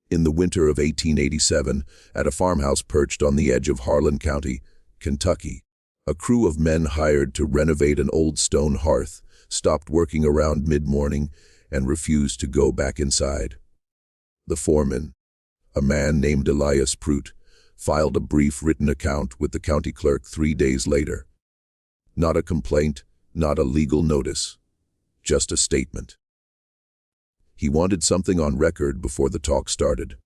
In the winter of 1887, at a farmhouse perched on the edge of Harlan County, Kentucky, a crew of men hired to renovate an old stone hearth stopped working around mid-morning and refused to go back inside. The foreman, a man named Elias Prout, filed a brief written account with the county clerk 3 days later. Not a complaint, not a legal notice, just a statement. He wanted something on record before the talk started.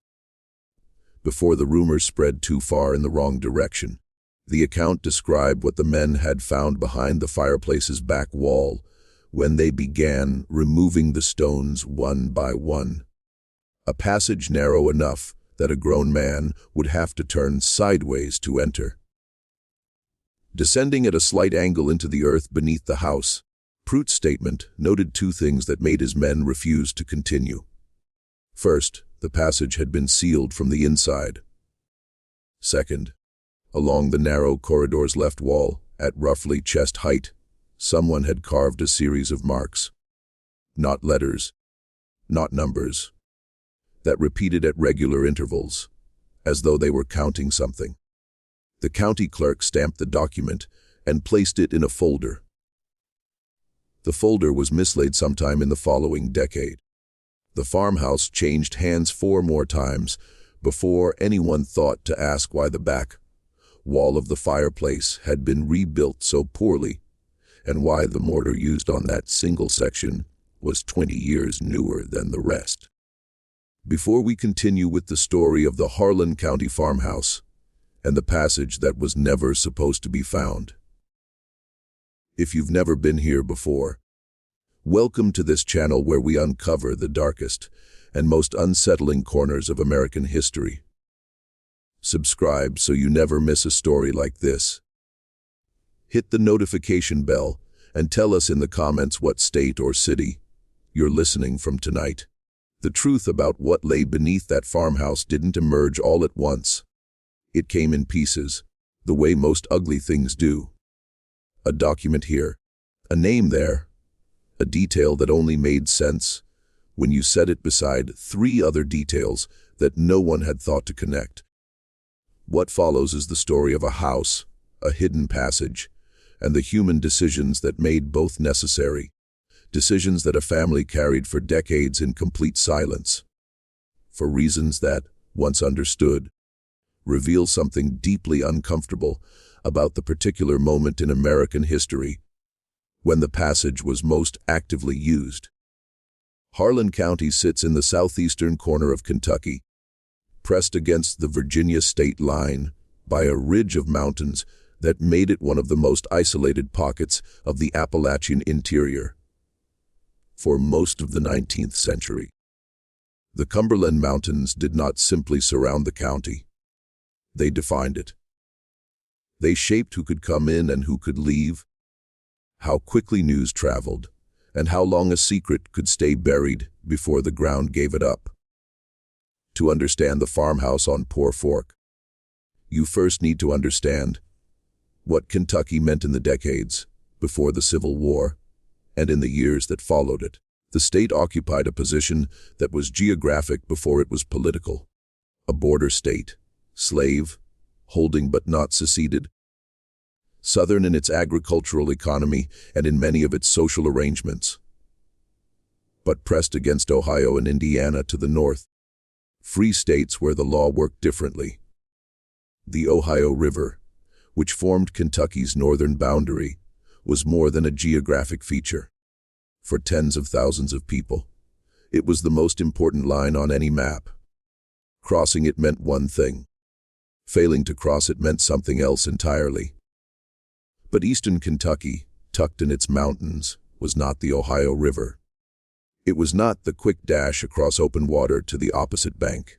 Before the rumors spread too far in the wrong direction. The account described what the men had found behind the fireplace's back wall when they began removing the stones one by one. A passage narrow enough that a grown man would have to turn sideways to enter. Descending at a slight angle into the earth beneath the house, Prout's statement noted 2 things that made his men refuse to continue. First, the passage had been sealed from the inside. Second, along the narrow corridor's left wall, at roughly chest height, someone had carved a series of marks. Not letters, not numbers, that repeated at regular intervals, as though they were counting something. The county clerk stamped the document and placed it in a folder. The folder was mislaid sometime in the following decade. The farmhouse changed hands 4 more times before anyone thought to ask why the back wall of the fireplace had been rebuilt so poorly, and why the mortar used on that single section was 20 years newer than the rest. Before we continue with the story of the Harlan County farmhouse and the passage that was never supposed to be found, if you've never been here before, welcome to this channel where we uncover the darkest and most unsettling corners of American history. Subscribe so you never miss a story like this. Hit the notification bell and tell us in the comments what state or city you're listening from tonight. The truth about what lay beneath that farmhouse didn't emerge all at once. It came in pieces, the way most ugly things do. A document here, a name there, a detail that only made sense when you set it beside 3 other details that no one had thought to connect. What follows is the story of a house, a hidden passage, and the human decisions that made both necessary. Decisions that a family carried for decades in complete silence. For reasons that, once understood, reveal something deeply uncomfortable about the particular moment in American history when the passage was most actively used. Harlan County sits in the southeastern corner of Kentucky, pressed against the Virginia state line by a ridge of mountains that made it one of the most isolated pockets of the Appalachian interior. For most of the 19th century, the Cumberland Mountains did not simply surround the county. They defined it. They shaped who could come in and who could leave, how quickly news traveled, and how long a secret could stay buried before the ground gave it up. To understand the farmhouse on Poor Fork, you first need to understand what Kentucky meant in the decades before the Civil War and in the years that followed it. The state occupied a position that was geographic before it was political. A border state, slave, holding but not seceded. Southern in its agricultural economy and in many of its social arrangements. But pressed against Ohio and Indiana to the north. Free states where the law worked differently. The Ohio River, which formed Kentucky's northern boundary, was more than a geographic feature. For tens of thousands of people, it was the most important line on any map. Crossing it meant one thing. Failing to cross it meant something else entirely. But eastern Kentucky, tucked in its mountains, was not the Ohio River. It was not the quick dash across open water to the opposite bank.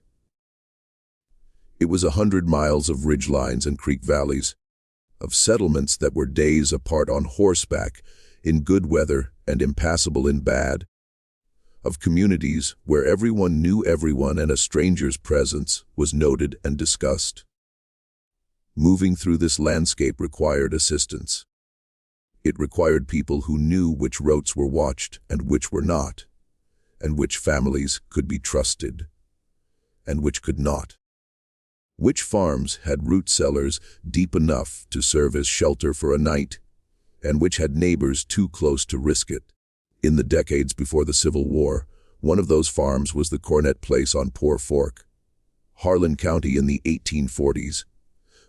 It was 100 miles of ridgelines and creek valleys, of settlements that were days apart on horseback in good weather and impassable in bad, of communities where everyone knew everyone and a stranger's presence was noted and discussed. Moving through this landscape required assistance. It required people who knew which routes were watched and which were not, and which families could be trusted. and which could not. Which farms had root cellars deep enough to serve as shelter for a night, and which had neighbors too close to risk it. In the decades before the Civil War, one of those farms was the Cornet Place on Poor Fork. Harlan County in the 1840s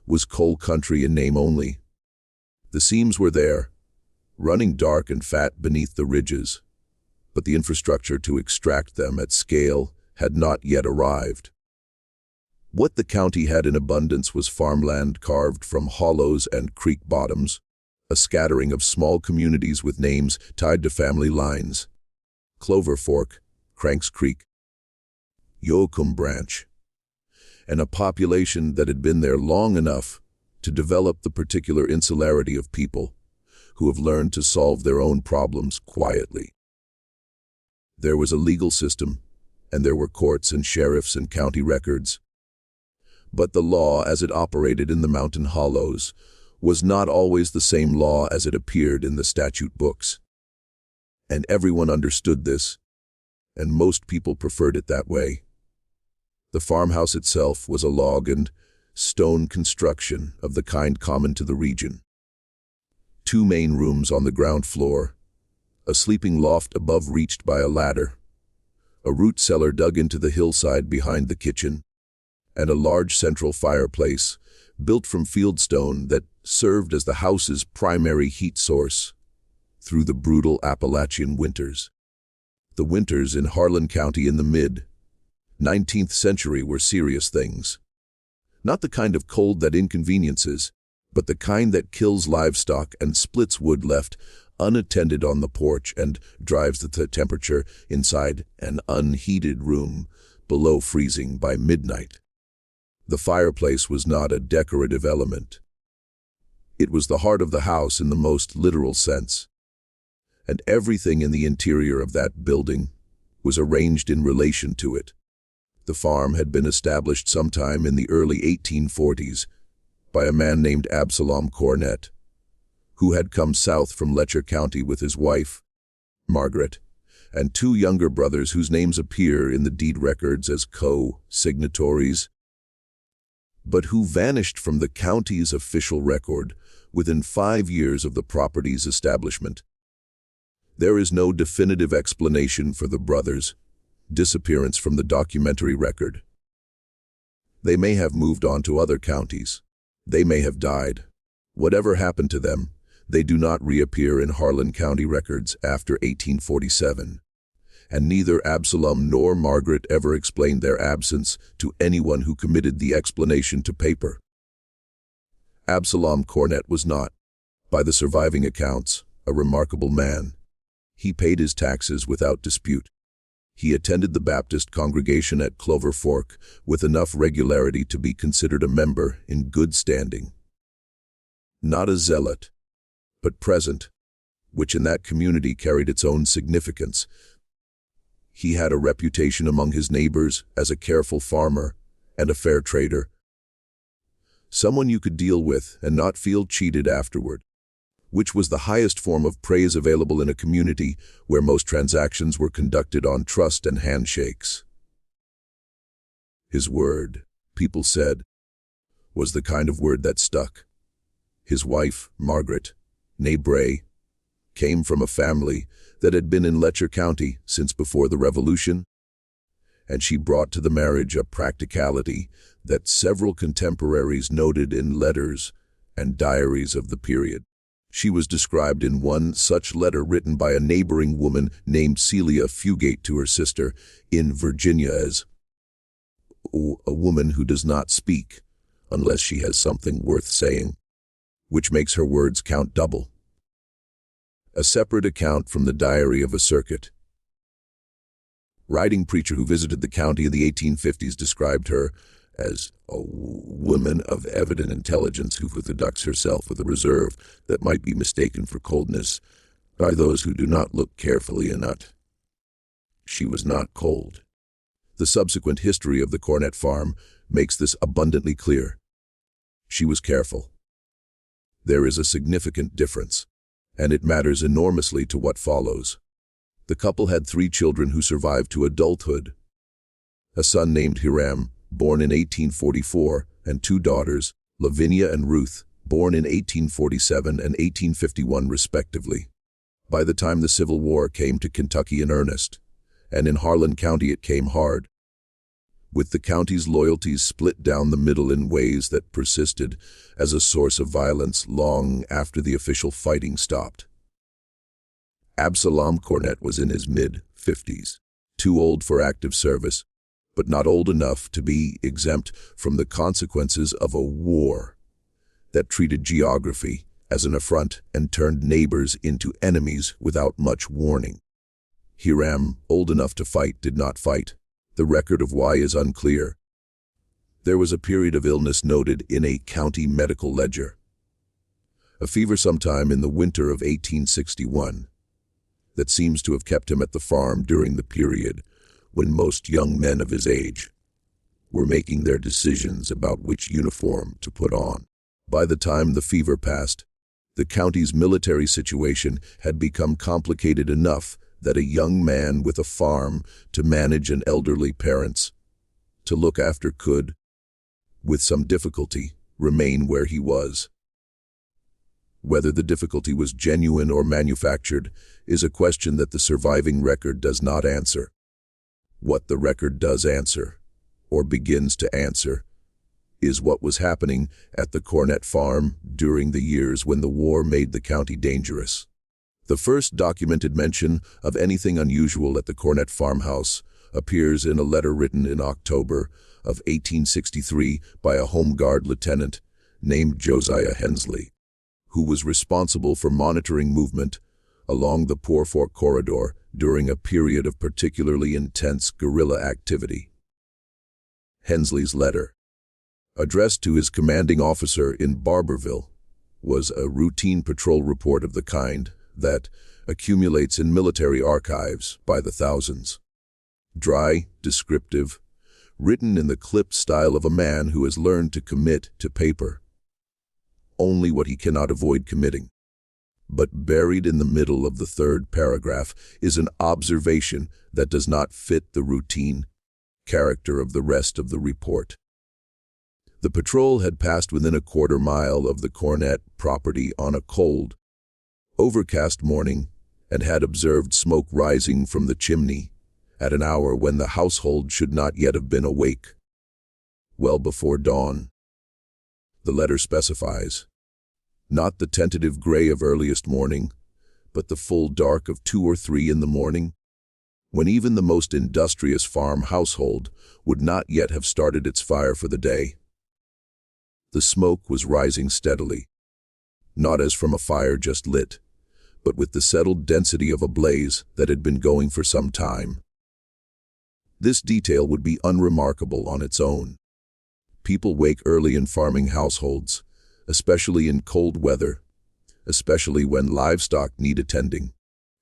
was coal country in name only. The seams were there, running dark and fat beneath the ridges, but the infrastructure to extract them at scale had not yet arrived. What the county had in abundance was farmland carved from hollows and creek bottoms, a scattering of small communities with names tied to family lines: Clover Fork, Cranks Creek, Yoakum Branch, and a population that had been there long enough to develop the particular insularity of people who have learned to solve their own problems quietly. There was a legal system, and there were courts and sheriffs and county records. But the law as it operated in the mountain hollows was not always the same law as it appeared in the statute books. And everyone understood this, and most people preferred it that way. The farmhouse itself was a log and stone construction of the kind common to the region. 2 main rooms on the ground floor, a sleeping loft above reached by a ladder, a root cellar dug into the hillside behind the kitchen, and a large central fireplace built from fieldstone that served as the house's primary heat source through the brutal Appalachian winters. The winters in Harlan County in the mid-19th century were serious things. Not the kind of cold that inconveniences, but the kind that kills livestock and splits wood left unattended on the porch and drives the temperature inside an unheated room below freezing by midnight. The fireplace was not a decorative element. It was the heart of the house in the most literal sense, and everything in the interior of that building was arranged in relation to it. The farm had been established sometime in the early 1840s by a man named Absalom Cornet, who had come south from Letcher County with his wife, Margaret, and 2 younger brothers whose names appear in the deed records as co-signatories, but who vanished from the county's official record within 5 years of the property's establishment. There is no definitive explanation for the brothers' disappearance from the documentary record. They may have moved on to other counties. They may have died. Whatever happened to them, they do not reappear in Harlan County records after 1847. And neither Absalom nor Margaret ever explained their absence to anyone who committed the explanation to paper. Absalom Cornet was not, by the surviving accounts, a remarkable man. He paid his taxes without dispute. He attended the Baptist congregation at Clover Fork with enough regularity to be considered a member in good standing. Not a zealot, but present, which in that community carried its own significance. He had a reputation among his neighbors as a careful farmer and a fair trader, someone you could deal with and not feel cheated afterward, which was the highest form of praise available in a community where most transactions were conducted on trust and handshakes. His word, people said, was the kind of word that stuck. His wife, Margaret, née Bray, came from a family that had been in Letcher County since before the Revolution, and she brought to the marriage a practicality that several contemporaries noted in letters and diaries of the period. She was described in one such letter written by a neighboring woman named Celia Fugate to her sister in Virginia as a woman who does not speak unless she has something worth saying, which makes her words count double. A separate account from the diary of a circuit riding preacher who visited the county in the 1850s described her as a woman of evident intelligence who conducts herself with a reserve that might be mistaken for coldness by those who do not look carefully enough. She was not cold. The subsequent history of the Cornet farm makes this abundantly clear. She was careful. There is a significant difference, and it matters enormously to what follows. The couple had 3 children who survived to adulthood. a son named Hiram, born in 1844, and two daughters, Lavinia and Ruth, born in 1847 and 1851 respectively. By the time the Civil War came to Kentucky in earnest, and in Harlan County it came hard, with the county's loyalties split down the middle in ways that persisted as a source of violence long after the official fighting stopped. Absalom Cornett was in his mid-50s, too old for active service, but not old enough to be exempt from the consequences of a war that treated geography as an affront and turned neighbors into enemies without much warning. Hiram, old enough to fight, did not fight. The record of why is unclear. There was a period of illness noted in a county medical ledger, a fever sometime in the winter of 1861, that seems to have kept him at the farm during the period when most young men of his age were making their decisions about which uniform to put on. By the time the fever passed, the county's military situation had become complicated enough that a young man with a farm to manage and elderly parents to look after could, with some difficulty, remain where he was. Whether the difficulty was genuine or manufactured is a question that the surviving record does not answer. What the record does answer, or begins to answer, is what was happening at the Cornett farm during the years when the war made the county dangerous. The first documented mention of anything unusual at the Cornett farmhouse appears in a letter written in October of 1863 by a Home Guard lieutenant named Josiah Hensley, who was responsible for monitoring movement along the Poor Fork corridor during a period of particularly intense guerrilla activity. Hensley's letter, addressed to his commanding officer in Barberville, was a routine patrol report of the kind that accumulates in military archives by the thousands. Dry, descriptive, written in the clipped style of a man who has learned to commit to paper only what he cannot avoid committing. But buried in the middle of the third paragraph is an observation that does not fit the routine character of the rest of the report. The patrol had passed within a quarter mile of the Cornett property on a cold, overcast morning and had observed smoke rising from the chimney at an hour when the household should not yet have been awake, well before dawn. The letter specifies not the tentative gray of earliest morning, but the full dark of 2 or 3 in the morning, when even the most industrious farm household would not yet have started its fire for the day. The smoke was rising steadily, not as from a fire just lit, but with the settled density of a blaze that had been going for some time. This detail would be unremarkable on its own. People wake early in farming households, especially in cold weather, especially when livestock need attending.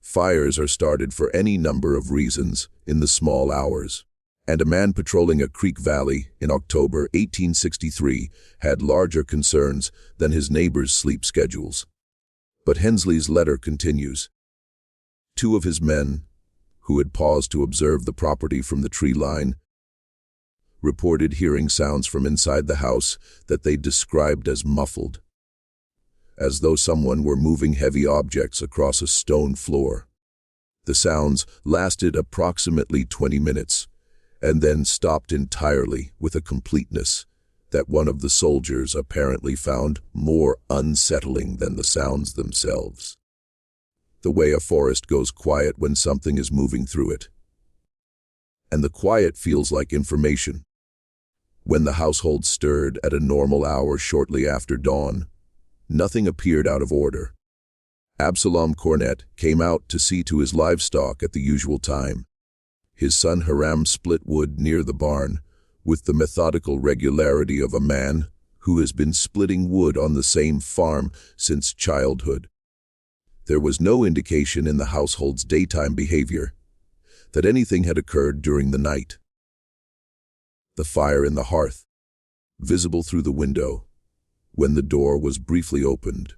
Fires are started for any number of reasons in the small hours, and a man patrolling a creek valley in October 1863 had larger concerns than his neighbors' sleep schedules. But Hensley's letter continues. 2 of his men, who had paused to observe the property from the tree line, reported hearing sounds from inside the house that they described as muffled, as though someone were moving heavy objects across a stone floor. The sounds lasted approximately 20 minutes, and then stopped entirely with a completeness that one of the soldiers apparently found more unsettling than the sounds themselves. The way a forest goes quiet when something is moving through it. And the quiet feels like information. When the household stirred at a normal hour shortly after dawn, nothing appeared out of order. Absalom Cornett came out to see to his livestock at the usual time. His son Hiram split wood near the barn, with the methodical regularity of a man who has been splitting wood on the same farm since childhood. There was no indication in the household's daytime behavior that anything had occurred during the night. The fire in the hearth, visible through the window, when the door was briefly opened,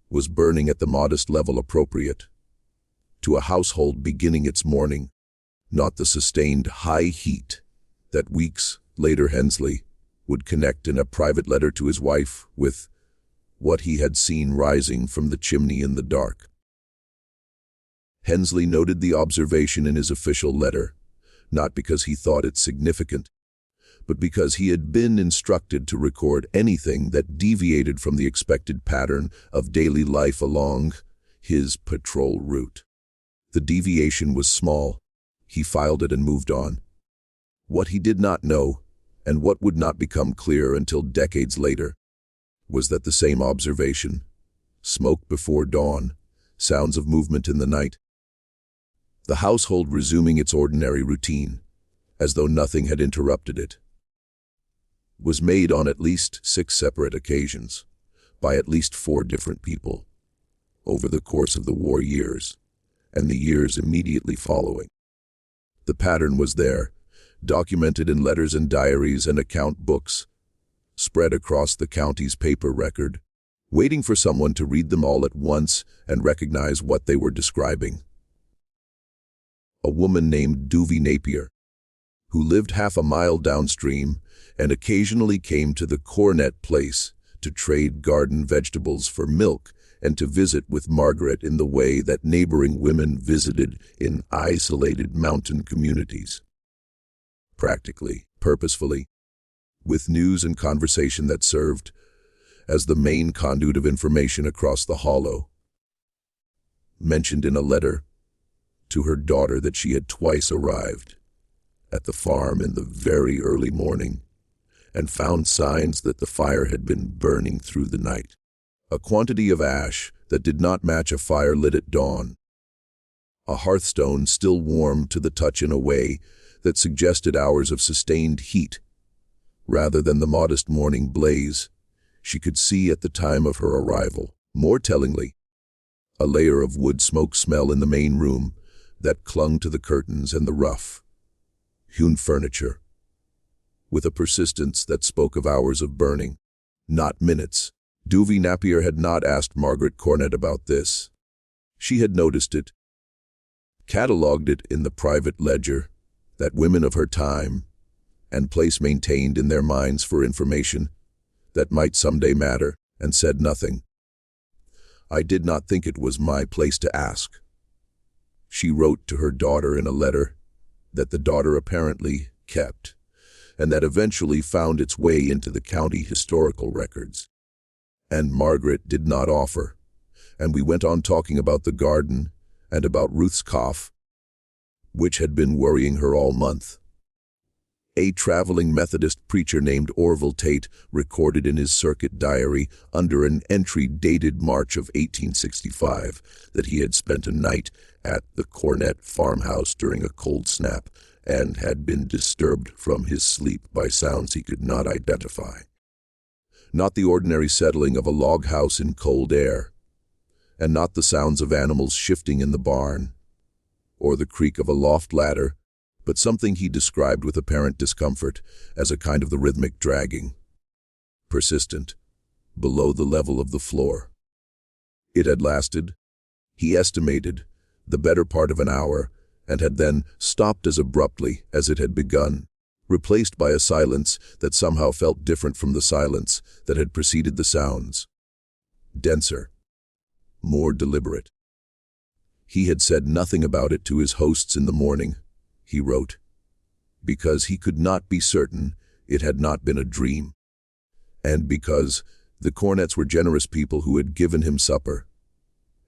was burning at the modest level appropriate to a household beginning its morning, not the sustained high heat that weeks later Hensley would connect in a private letter to his wife with what he had seen rising from the chimney in the dark. Hensley noted the observation in his official letter, not because he thought it significant, but because he had been instructed to record anything that deviated from the expected pattern of daily life along his patrol route. The deviation was small. He filed it and moved on. What he did not know, and what would not become clear until decades later, was that the same observation, smoke before dawn, sounds of movement in the night, the household resuming its ordinary routine, as though nothing had interrupted it, was made on at least 6 separate occasions, by at least 4 different people, over the course of the war years, and the years immediately following. The pattern was there, documented in letters and diaries and account books, spread across the county's paper record, waiting for someone to read them all at once and recognize what they were describing. A woman named Duvie Napier, who lived half a mile downstream and occasionally came to the Cornet place to trade garden vegetables for milk and to visit with Margaret in the way that neighboring women visited in isolated mountain communities. Practically, purposefully, with news and conversation that served as the main conduit of information across the hollow. Mentioned in a letter to her daughter that she had twice arrived at the farm in the very early morning and found signs that the fire had been burning through the night. A quantity of ash that did not match a fire lit at dawn. A hearthstone still warm to the touch in a way that suggested hours of sustained heat, rather than the modest morning blaze she could see at the time of her arrival. More tellingly, a layer of wood smoke smell in the main room that clung to the curtains and the rough, hewn furniture, with a persistence that spoke of hours of burning, not minutes. Duvie Napier had not asked Margaret Cornet about this. She had noticed it, catalogued it in the private ledger that women of her time and place maintained in their minds for information that might someday matter, and said nothing. I did not think it was my place to ask. She wrote to her daughter in a letter that the daughter apparently kept, and that eventually found its way into the county historical records. And Margaret did not offer, and we went on talking about the garden and about Ruth's cough, which had been worrying her all month. A traveling Methodist preacher named Orville Tate recorded in his circuit diary under an entry dated March of 1865 that he had spent a night at the Cornet farmhouse during a cold snap and had been disturbed from his sleep by sounds he could not identify. Not the ordinary settling of a log house in cold air, and not the sounds of animals shifting in the barn, or the creak of a loft ladder, but something he described with apparent discomfort as a kind of the rhythmic dragging, persistent, below the level of the floor. It had lasted, he estimated, the better part of an hour, and had then stopped as abruptly as it had begun, replaced by a silence that somehow felt different from the silence that had preceded the sounds. Denser, more deliberate. He had said nothing about it to his hosts in the morning, he wrote, because he could not be certain it had not been a dream, and because the Cornets were generous people who had given him supper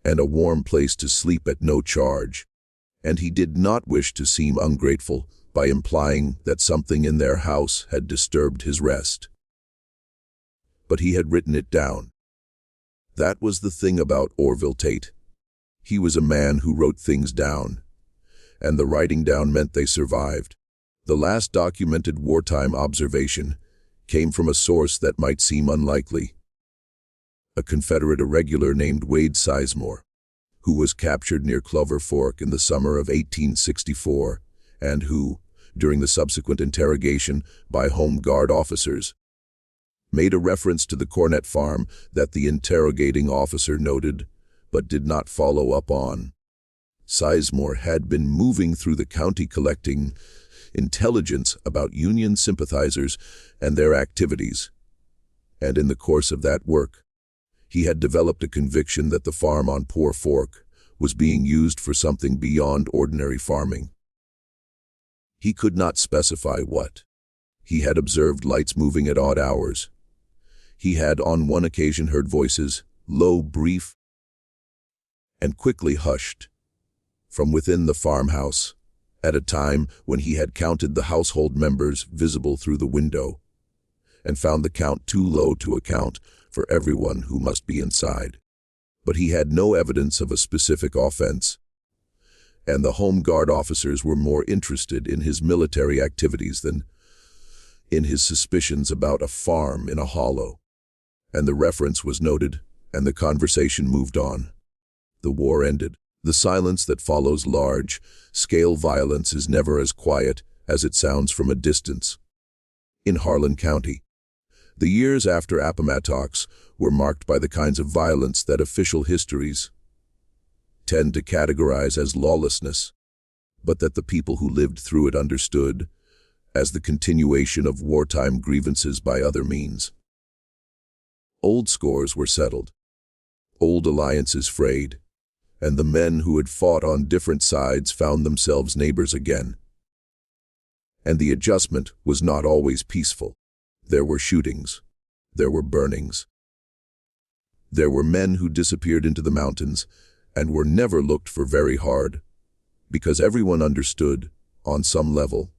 and a warm place to sleep at no charge, and he did not wish to seem ungrateful by implying that something in their house had disturbed his rest. But he had written it down. That was the thing about Orville Tate. He was a man who wrote things down, and the writing down meant they survived. The last documented wartime observation came from a source that might seem unlikely. A Confederate irregular named Wade Sizemore, who was captured near Clover Fork in the summer of 1864, and who, during the subsequent interrogation by Home Guard officers, made a reference to the Cornet farm that the interrogating officer noted but did not follow up on. Sizemore had been moving through the county collecting intelligence about Union sympathizers and their activities. And in the course of that work, he had developed a conviction that the farm on Poor Fork was being used for something beyond ordinary farming. He could not specify what. He had observed lights moving at odd hours. He had on one occasion heard voices, low, brief, and quickly hushed, from within the farmhouse, at a time when he had counted the household members visible through the window, and found the count too low to account for everyone who must be inside. But he had no evidence of a specific offense, and the Home Guard officers were more interested in his military activities than in his suspicions about a farm in a hollow. And the reference was noted, and the conversation moved on. The war ended. The silence that follows large-scale violence is never as quiet as it sounds from a distance. In Harlan County, the years after Appomattox were marked by the kinds of violence that official histories tend to categorize as lawlessness, but that the people who lived through it understood as the continuation of wartime grievances by other means. Old scores were settled, old alliances frayed, and the men who had fought on different sides found themselves neighbors again. And the adjustment was not always peaceful. There were shootings. There were burnings. There were men who disappeared into the mountains and were never looked for very hard, because everyone understood, on some level,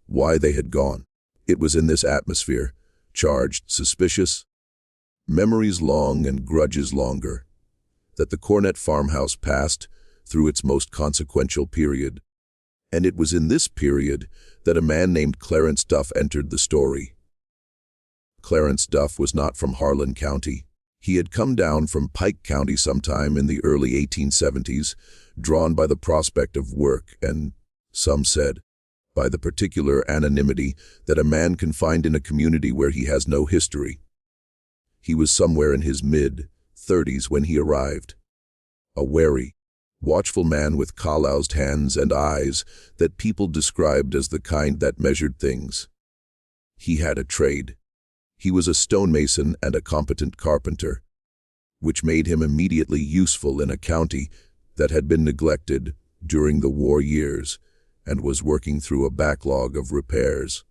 why they had gone. It was in this atmosphere, charged, suspicious, memories long and grudges longer, that the Cornett farmhouse passed through its most consequential period. And it was in this period that a man named Clarence Duff entered the story. Clarence Duff was not from Harlan County. He had come down from Pike County sometime in the early 1870s, drawn by the prospect of work and, some said, by the particular anonymity that a man can find in a community where he has no history. He was somewhere in his mid-30s when he arrived, a wary, watchful man with calloused hands and eyes that people described as the kind that measured things. He had a trade. He was a stonemason and a competent carpenter, which made him immediately useful in a county that had been neglected during the war years and was working through a backlog of repairs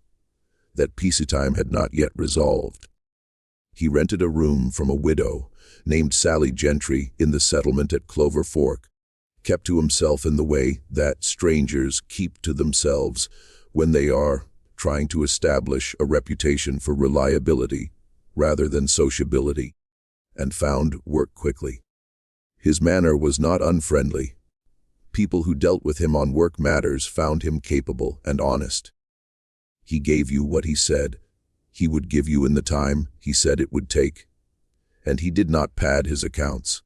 that peacetime had not yet resolved. He rented a room from a widow named Sally Gentry in the settlement at Clover Fork, kept to himself in the way that strangers keep to themselves when they are trying to establish a reputation for reliability rather than sociability, and found work quickly. His manner was not unfriendly. People who dealt with him on work matters found him capable and honest. He gave you what he said he would give you in the time he said it would take, and he did not pad his accounts.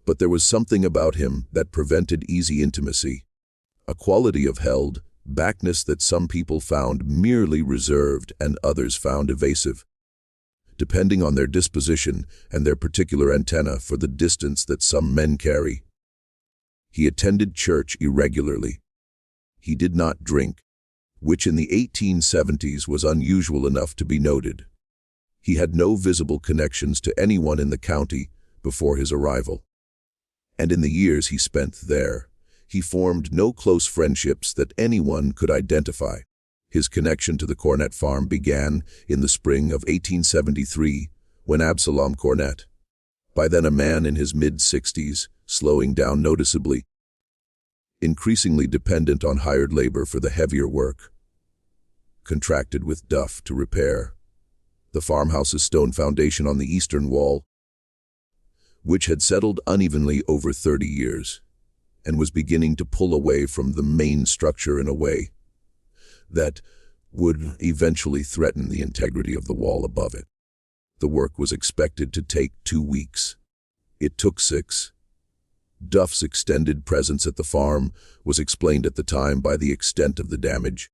But there was something about him that prevented easy intimacy, a quality of held backness that some people found merely reserved and others found evasive, depending on their disposition and their particular antenna for the distance that some men carry. He attended church irregularly. He did not drink, which in the 1870s was unusual enough to be noted. He had no visible connections to anyone in the county before his arrival, and in the years he spent there, he formed no close friendships that anyone could identify. His connection to the Cornett farm began in the spring of 1873 when Absalom Cornett, by then a man in his mid-60s, slowing down noticeably, increasingly dependent on hired labor for the heavier work, contracted with Duff to repair the farmhouse's stone foundation on the eastern wall, which had settled unevenly over 30 years and was beginning to pull away from the main structure in a way that would eventually threaten the integrity of the wall above it. The work was expected to take 2 weeks. It took 6. Duff's extended presence at the farm was explained at the time by the extent of the damage,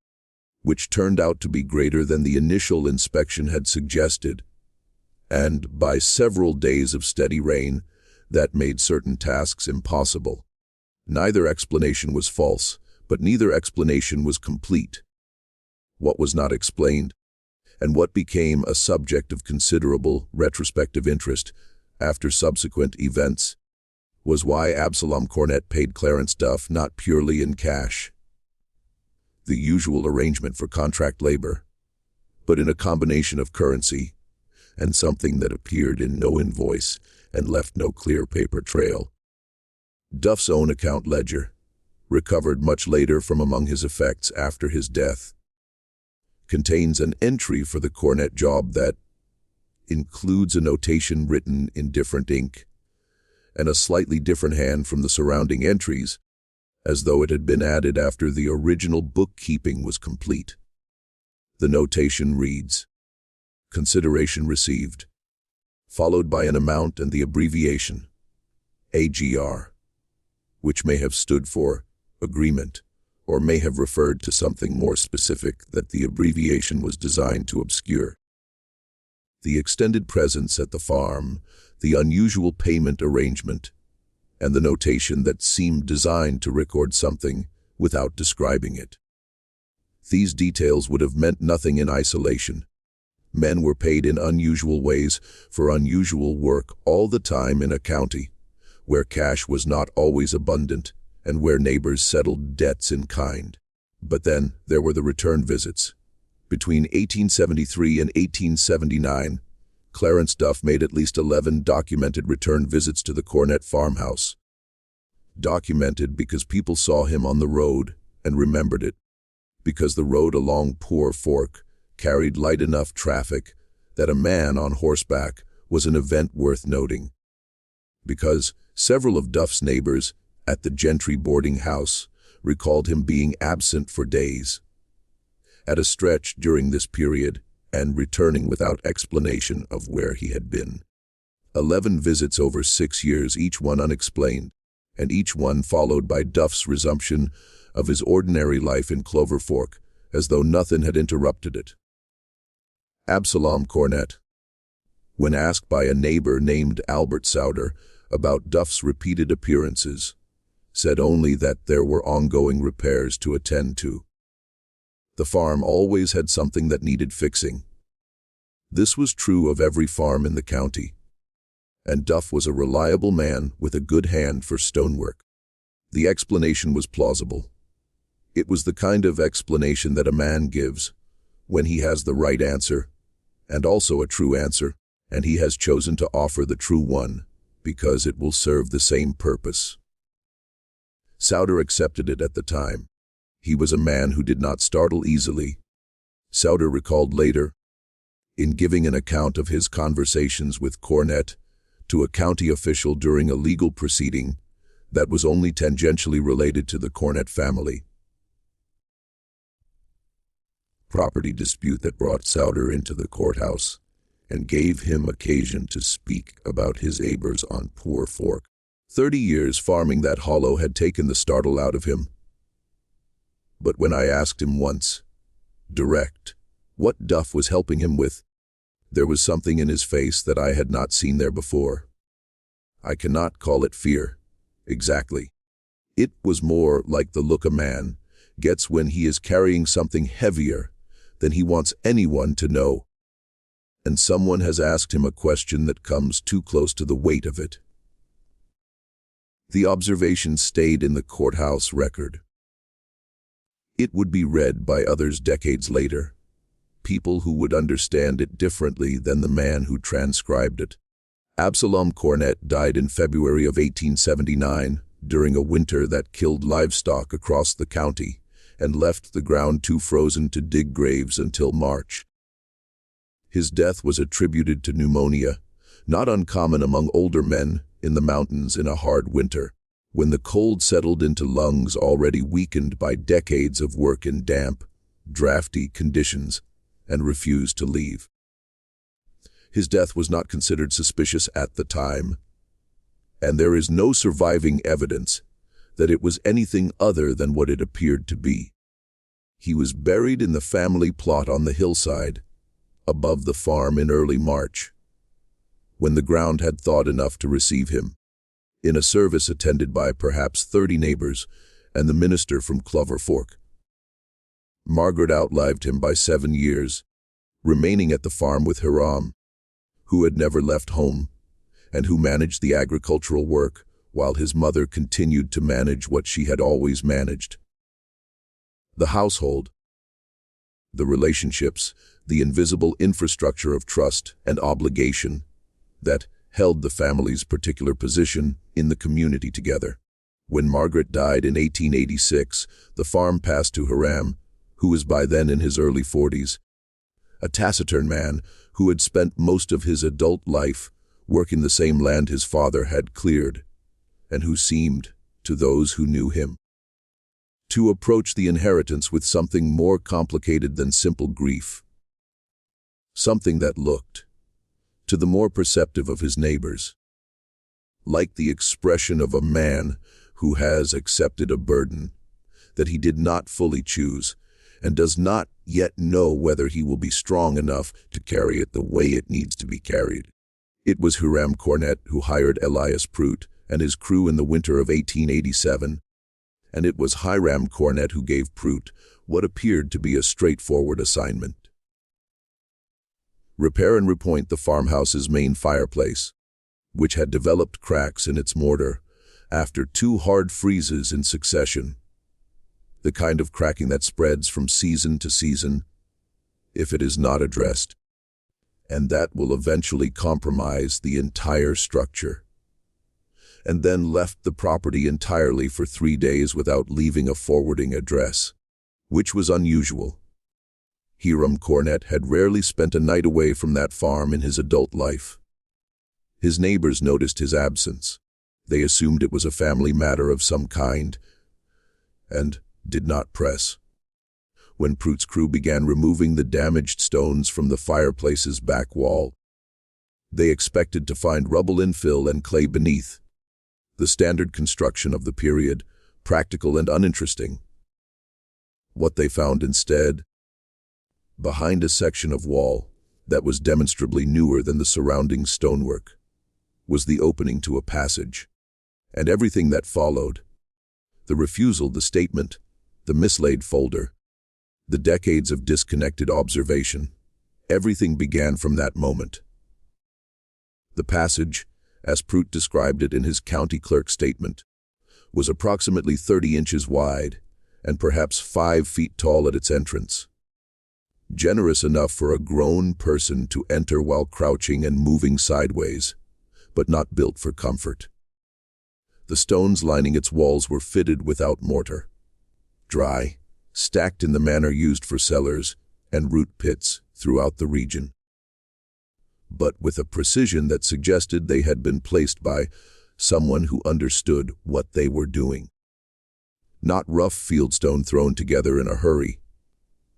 which turned out to be greater than the initial inspection had suggested, and by several days of steady rain that made certain tasks impossible. Neither explanation was false, But neither explanation was complete. What was not explained, and what became a subject of considerable retrospective interest after subsequent events, was why Absalom Cornett paid Clarence Duff not purely in cash, the usual arrangement for contract labor, but in a combination of currency and something that appeared in no invoice and left no clear paper trail. Duff's own account ledger, recovered much later from among his effects after his death, contains an entry for the Cornett job that includes a notation written in different ink and a slightly different hand from the surrounding entries, as though it had been added after the original bookkeeping was complete. The notation reads, "Consideration received," followed by an amount and the abbreviation, AGR, which may have stood for agreement, or may have referred to something more specific that the abbreviation was designed to obscure. The extended presence at the farm, the unusual payment arrangement, and the notation that seemed designed to record something without describing it. These details would have meant nothing in isolation. Men were paid in unusual ways for unusual work all the time in a county where cash was not always abundant and where neighbors settled debts in kind. But then there were the return visits. Between 1873 and 1879, Clarence Duff made at least 11 documented return visits to the Cornett farmhouse. Documented because people saw him on the road and remembered it, because the road along Poor Fork carried light enough traffic that a man on horseback was an event worth noting, because several of Duff's neighbors at the Gentry boarding house recalled him being absent for days at a stretch during this period and returning without explanation of where he had been. 11 visits over 6 years, each one unexplained, and each one followed by Duff's resumption of his ordinary life in Clover Fork, as though nothing had interrupted it. Absalom Cornett, when asked by a neighbor named Albert Souder about Duff's repeated appearances, said only that there were ongoing repairs to attend to. The farm always had something that needed fixing. This was true of every farm in the county, and Duff was a reliable man with a good hand for stonework. The explanation was plausible. It was the kind of explanation that a man gives when he has the right answer, and also a true answer, and he has chosen to offer the true one because it will serve the same purpose. Souder accepted it at the time. He was a man who did not startle easily. Souder recalled later, in giving an account of his conversations with Cornett to a county official during a legal proceeding that was only tangentially related to the Cornett family. Property dispute that brought Souder into the courthouse and gave him occasion to speak about his neighbors on Poor Fork. 30 years farming that hollow had taken the startle out of him. But when I asked him once, direct, what Duff was helping him with, there was something in his face that I had not seen there before. I cannot call it fear, exactly. It was more like the look a man gets when he is carrying something heavier than he wants anyone to know, and someone has asked him a question that comes too close to the weight of it. The observation stayed in the courthouse record. It would be read by others decades later, people who would understand it differently than the man who transcribed it. Absalom Cornett died in February of 1879 during a winter that killed livestock across the county and left the ground too frozen to dig graves until March. His death was attributed to pneumonia, not uncommon among older men in the mountains in a hard winter, when the cold settled into lungs already weakened by decades of work in damp, drafty conditions, and refused to leave. His death was not considered suspicious at the time, and there is no surviving evidence that it was anything other than what it appeared to be. He was buried in the family plot on the hillside, above the farm in early March, when the ground had thawed enough to receive him, in a service attended by perhaps 30 neighbors and the minister from Clover Fork. Margaret outlived him by 7 years, remaining at the farm with Hiram, who had never left home, and who managed the agricultural work while his mother continued to manage what she had always managed. The household, the relationships, the invisible infrastructure of trust and obligation that held the family's particular position in the community together. When Margaret died in 1886, the farm passed to Hiram, who was by then in his early 40s, a taciturn man who had spent most of his adult life working the same land his father had cleared, and who seemed, to those who knew him, to approach the inheritance with something more complicated than simple grief. Something that looked, to the more perceptive of his neighbors, like the expression of a man who has accepted a burden that he did not fully choose and does not yet know whether he will be strong enough to carry it the way it needs to be carried. It was Hiram Cornett who hired Elias Pruitt and his crew in the winter of 1887, and it was Hiram Cornett who gave Pruitt what appeared to be a straightforward assignment: repair and repoint the farmhouse's main fireplace, which had developed cracks in its mortar after 2 hard freezes in succession, the kind of cracking that spreads from season to season if it is not addressed, and that will eventually compromise the entire structure, and then left the property entirely for 3 days without leaving a forwarding address, which was unusual. Hiram Cornett had rarely spent a night away from that farm in his adult life. His neighbors noticed his absence. They assumed it was a family matter of some kind, and did not press. When Pruitt's crew began removing the damaged stones from the fireplace's back wall, they expected to find rubble infill and clay beneath, the standard construction of the period, practical and uninteresting. What they found instead, behind a section of wall that was demonstrably newer than the surrounding stonework, was the opening to a passage, and everything that followed: the refusal, the statement, the mislaid folder, the decades of disconnected observation. Everything began from that moment. The passage, as Pruitt described it in his county clerk statement, was approximately 30 inches wide and perhaps 5 feet tall at its entrance, generous enough for a grown person to enter while crouching and moving sideways, but not built for comfort. The stones lining its walls were fitted without mortar, dry, stacked in the manner used for cellars and root pits throughout the region, but with a precision that suggested they had been placed by someone who understood what they were doing. Not rough fieldstone thrown together in a hurry,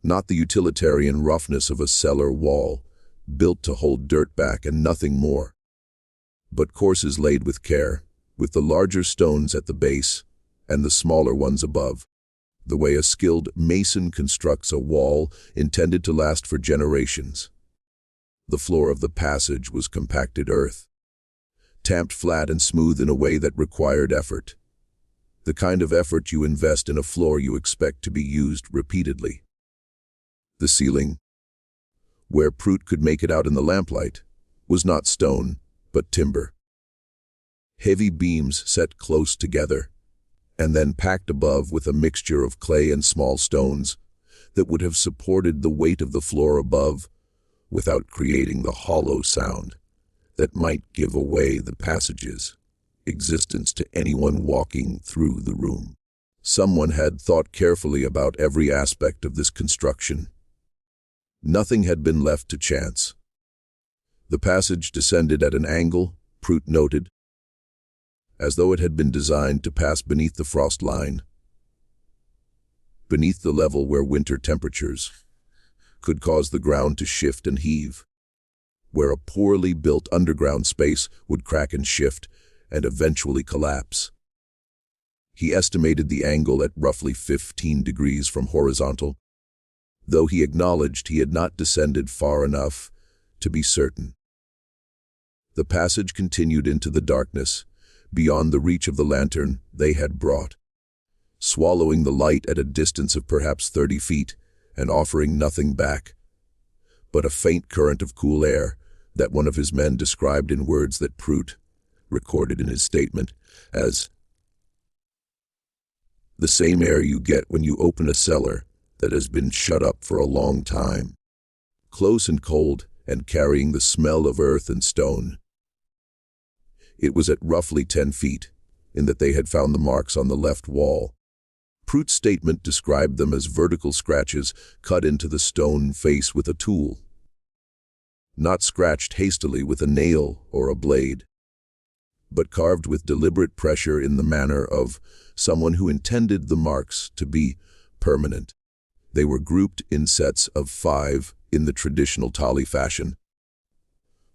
not the utilitarian roughness of a cellar wall built to hold dirt back and nothing more, but courses laid with care, with the larger stones at the base and the smaller ones above, the way a skilled mason constructs a wall intended to last for generations. The floor of the passage was compacted earth, tamped flat and smooth in a way that required effort, the kind of effort you invest in a floor you expect to be used repeatedly. The ceiling, where Pruitt could make it out in the lamplight, was not stone, but timber. Heavy beams set close together, and then packed above with a mixture of clay and small stones that would have supported the weight of the floor above without creating the hollow sound that might give away the passage's existence to anyone walking through the room. Someone had thought carefully about every aspect of this construction. Nothing had been left to chance. The passage descended at an angle, Pruitt noted, as though it had been designed to pass beneath the frost line, beneath the level where winter temperatures could cause the ground to shift and heave, where a poorly built underground space would crack and shift and eventually collapse. He estimated the angle at roughly 15 degrees from horizontal, though he acknowledged he had not descended far enough to be certain. The passage continued into the darkness, beyond the reach of the lantern they had brought. swallowing the light at a distance of perhaps 30 feet and offering nothing back but a faint current of cool air that one of his men described in words that Prout recorded in his statement as the same air you get when you open a cellar that has been shut up for a long time, close and cold and carrying the smell of earth and stone. It was at roughly 10 feet, in that they had found the marks on the left wall. Prout's statement described them as vertical scratches cut into the stone face with a tool, not scratched hastily with a nail or a blade, but carved with deliberate pressure in the manner of someone who intended the marks to be permanent. They were grouped in sets of 5 in the traditional tali fashion,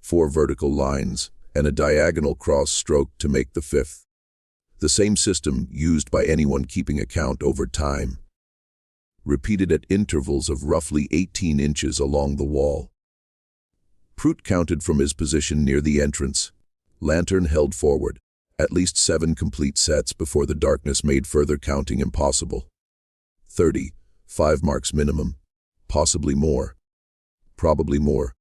4 vertical lines and a diagonal cross stroke to make the 5th. The same system used by anyone keeping account over time, repeated at intervals of roughly 18 inches along the wall. Prout counted from his position near the entrance, lantern held forward, at least 7 complete sets before the darkness made further counting impossible. 30, 5 marks minimum, possibly more, probably more.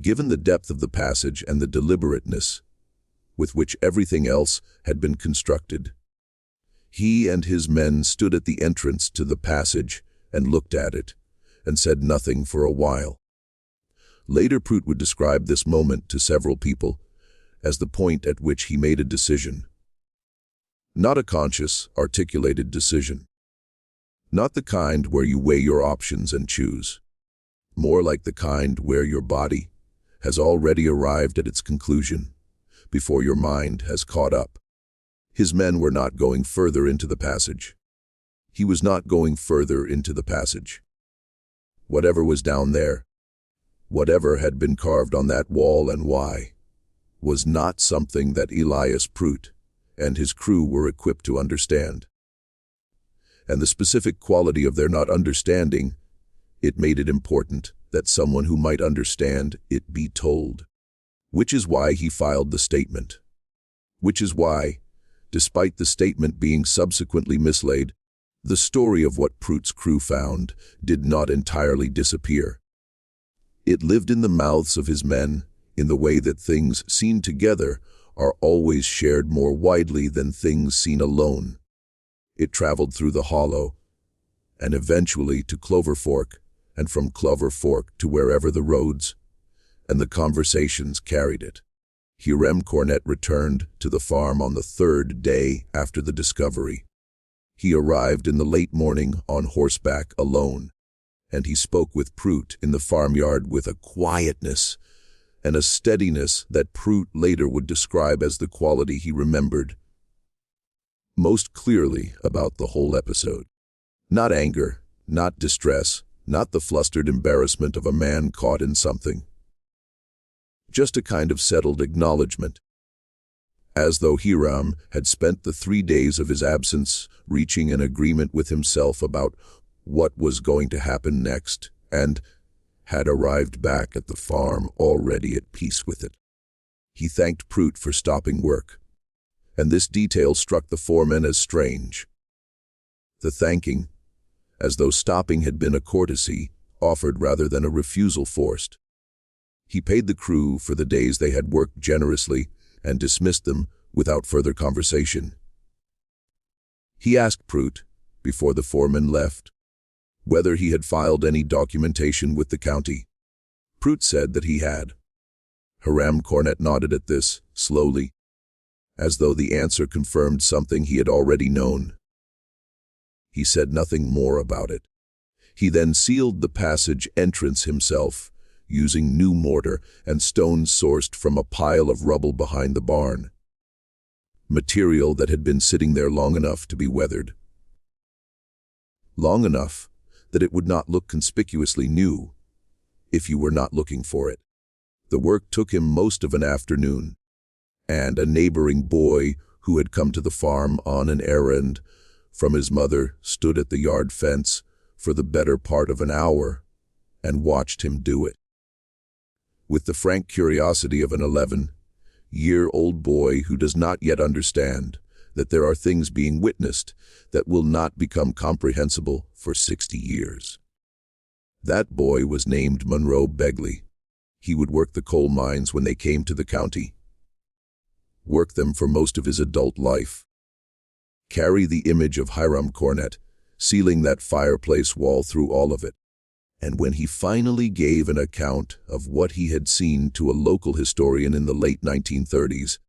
Given the depth of the passage and the deliberateness with which everything else had been constructed, he and his men stood at the entrance to the passage and looked at it, and said nothing for a while. Later Prout would describe this moment to several people as the point at which he made a decision. Not a conscious, articulated decision. Not the kind where you weigh your options and choose. More like the kind where your body has already arrived at its conclusion before your mind has caught up. His men were not going further into the passage. He was not going further into the passage. Whatever was down there, whatever had been carved on that wall and why, was not something that Elias Prout and his crew were equipped to understand. And the specific quality of their not understanding, it made it important that someone who might understand it be told. Which is why he filed the statement. Which is why, despite the statement being subsequently mislaid, the story of what Prout's crew found did not entirely disappear. It lived in the mouths of his men in the way that things seen together are always shared more widely than things seen alone. It traveled through the hollow, and eventually to Clover Fork, and from Clover Fork to wherever the roads and the conversations carried it. Hiram Cornett returned to the farm on the 3rd day after the discovery. He arrived in the late morning on horseback alone, and he spoke with Prout in the farmyard with a quietness and a steadiness that Prout later would describe as the quality he remembered most clearly about the whole episode. Not anger, not distress, not the flustered embarrassment of a man caught in something. Just a kind of settled acknowledgement, as though Hiram had spent the 3 days of his absence reaching an agreement with himself about what was going to happen next, and had arrived back at the farm already at peace with it. He thanked Prout for stopping work, and this detail struck the foreman as strange. The thanking, as though stopping had been a courtesy offered rather than a refusal forced. He paid the crew for the days they had worked generously and dismissed them without further conversation. He asked Prout, before the foreman left, whether he had filed any documentation with the county. Prout said that he had. Hiram Cornett nodded at this, slowly, as though the answer confirmed something he had already known. He said nothing more about it. He then sealed the passage entrance himself, using new mortar and stones sourced from a pile of rubble behind the barn, material that had been sitting there long enough to be weathered. Long enough that it would not look conspicuously new if you were not looking for it. The work took him most of an afternoon, and a neighboring boy who had come to the farm on an errand from his mother stood at the yard fence for the better part of an hour and watched him do it. With the frank curiosity of an 11-year-old boy who does not yet understand that there are things being witnessed that will not become comprehensible for 60 years. That boy was named Monroe Begley. He would work the coal mines when they came to the county, work them for most of his adult life, carry the image of Hiram Cornett, sealing that fireplace wall through all of it. And when he finally gave an account of what he had seen to a local historian in the late 1930s,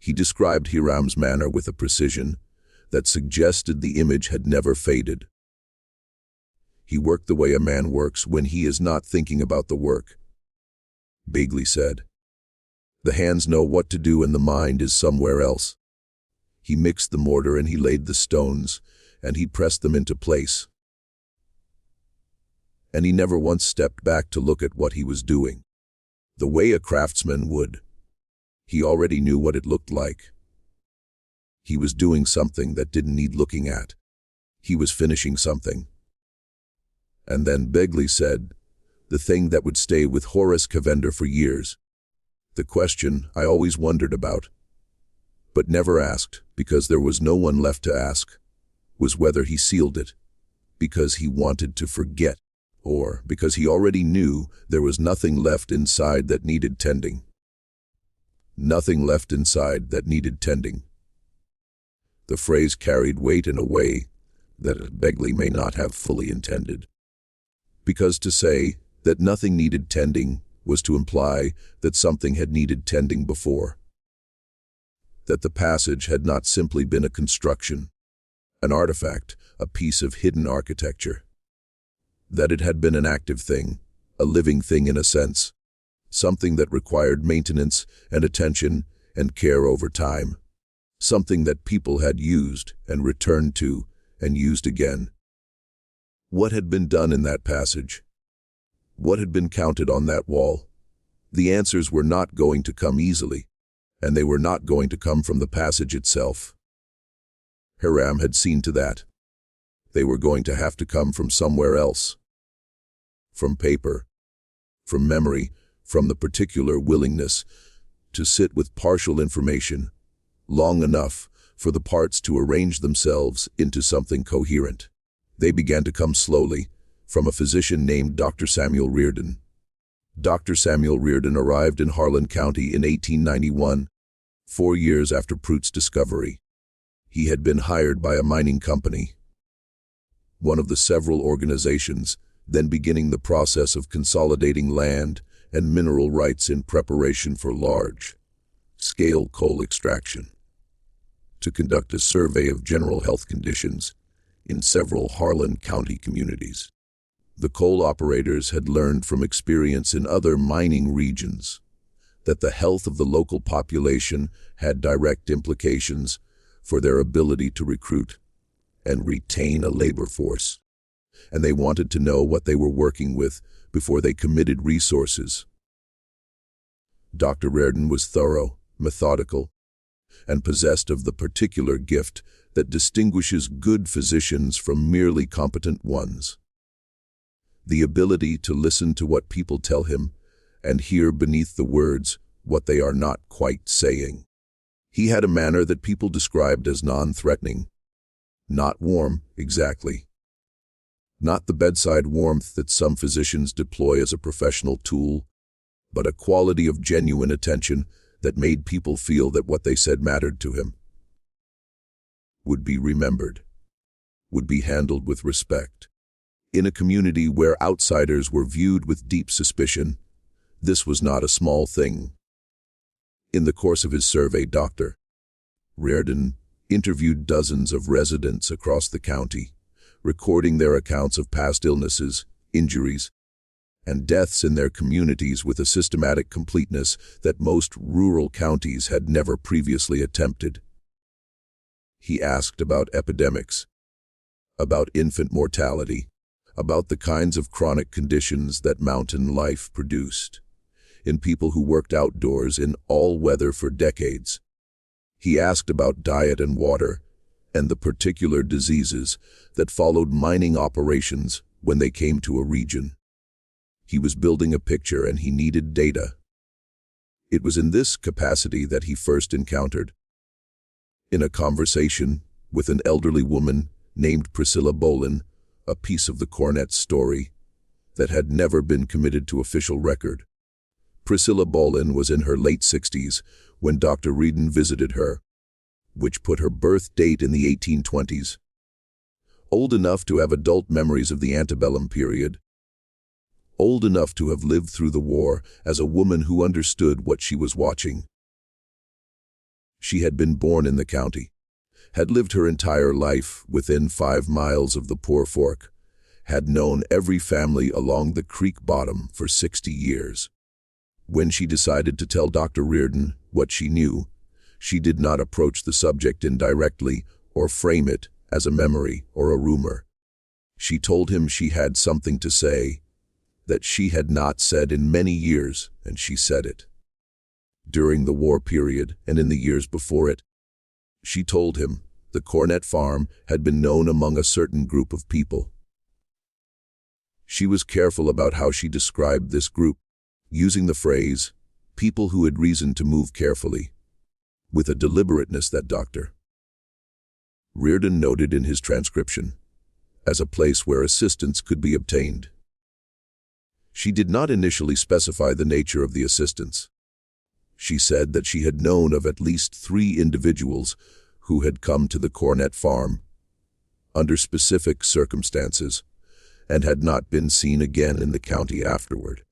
he described Hiram's manner with a precision that suggested the image had never faded. He worked the way a man works when he is not thinking about the work, Begley said. The hands know what to do and the mind is somewhere else. He mixed the mortar and he laid the stones, and he pressed them into place. And he never once stepped back to look at what he was doing, the way a craftsman would. He already knew what it looked like. He was doing something that didn't need looking at. He was finishing something. And then Begley said, the thing that would stay with Horace Cavender for years. The question I always wondered about, but never asked because there was no one left to ask, was whether he sealed it because he wanted to forget, or because he already knew there was nothing left inside that needed tending. Nothing left inside that needed tending. The phrase carried weight in a way that Begley may not have fully intended. Because to say that nothing needed tending was to imply that something had needed tending before. That the passage had not simply been a construction, an artifact, a piece of hidden architecture. That it had been an active thing, a living thing in a sense, something that required maintenance and attention and care over time, something that people had used and returned to and used again. What had been done in that passage? What had been counted on that wall? The answers were not going to come easily, and they were not going to come from the passage itself. Hiram had seen to that. They were going to have to come from somewhere else. From paper, from memory, from the particular willingness to sit with partial information long enough for the parts to arrange themselves into something coherent. They began to come slowly from a physician named Dr. Samuel Reardon. Dr. Samuel Reardon arrived in Harlan County in 1891, 4 years after Prout's discovery. He had been hired by a mining company, one of the several organizations then beginning the process of consolidating land and mineral rights in preparation for large-scale coal extraction, to conduct a survey of general health conditions in several Harlan County communities. The coal operators had learned from experience in other mining regions that the health of the local population had direct implications for their ability to recruit and retain a labor force, and they wanted to know what they were working with before they committed resources. Dr. Reardon was thorough, methodical, and possessed of the particular gift that distinguishes good physicians from merely competent ones. The ability to listen to what people tell him and hear beneath the words what they are not quite saying. He had a manner that people described as non-threatening. Not warm, exactly. Not the bedside warmth that some physicians deploy as a professional tool, but a quality of genuine attention that made people feel that what they said mattered to him, would be remembered, would be handled with respect. In a community where outsiders were viewed with deep suspicion, this was not a small thing. In the course of his survey, Dr. Reardon interviewed dozens of residents across the county, recording their accounts of past illnesses, injuries, and deaths in their communities with a systematic completeness that most rural counties had never previously attempted. He asked about epidemics, about infant mortality, about the kinds of chronic conditions that mountain life produced in people who worked outdoors in all weather for decades. He asked about diet and water and the particular diseases that followed mining operations when they came to a region. He was building a picture and he needed data. It was in this capacity that he first encountered In a conversation with an elderly woman named Priscilla Bolin, a piece of the cornet's story that had never been committed to official record. Priscilla Bolin was in her late 60s when Dr. Reardon visited her, which put her birth date in the 1820s. Old enough to have adult memories of the antebellum period. Old enough to have lived through the war as a woman who understood what she was watching. She had been born in the county, had lived her entire life within 5 miles of the Poor Fork, had known every family along the creek bottom for 60 years. When she decided to tell Dr. Reardon what she knew, she did not approach the subject indirectly or frame it as a memory or a rumor. She told him she had something to say that she had not said in many years, and she said it. During the war period and in the years before it, she told him the Cornet Farm had been known among a certain group of people. She was careful about how she described this group, using the phrase, people who had reason to move carefully, with a deliberateness that Dr. Reardon noted in his transcription, as a place where assistance could be obtained. She did not initially specify the nature of the assistance. She said that she had known of at least 3 individuals who had come to the Cornet Farm under specific circumstances and had not been seen again in the county afterward.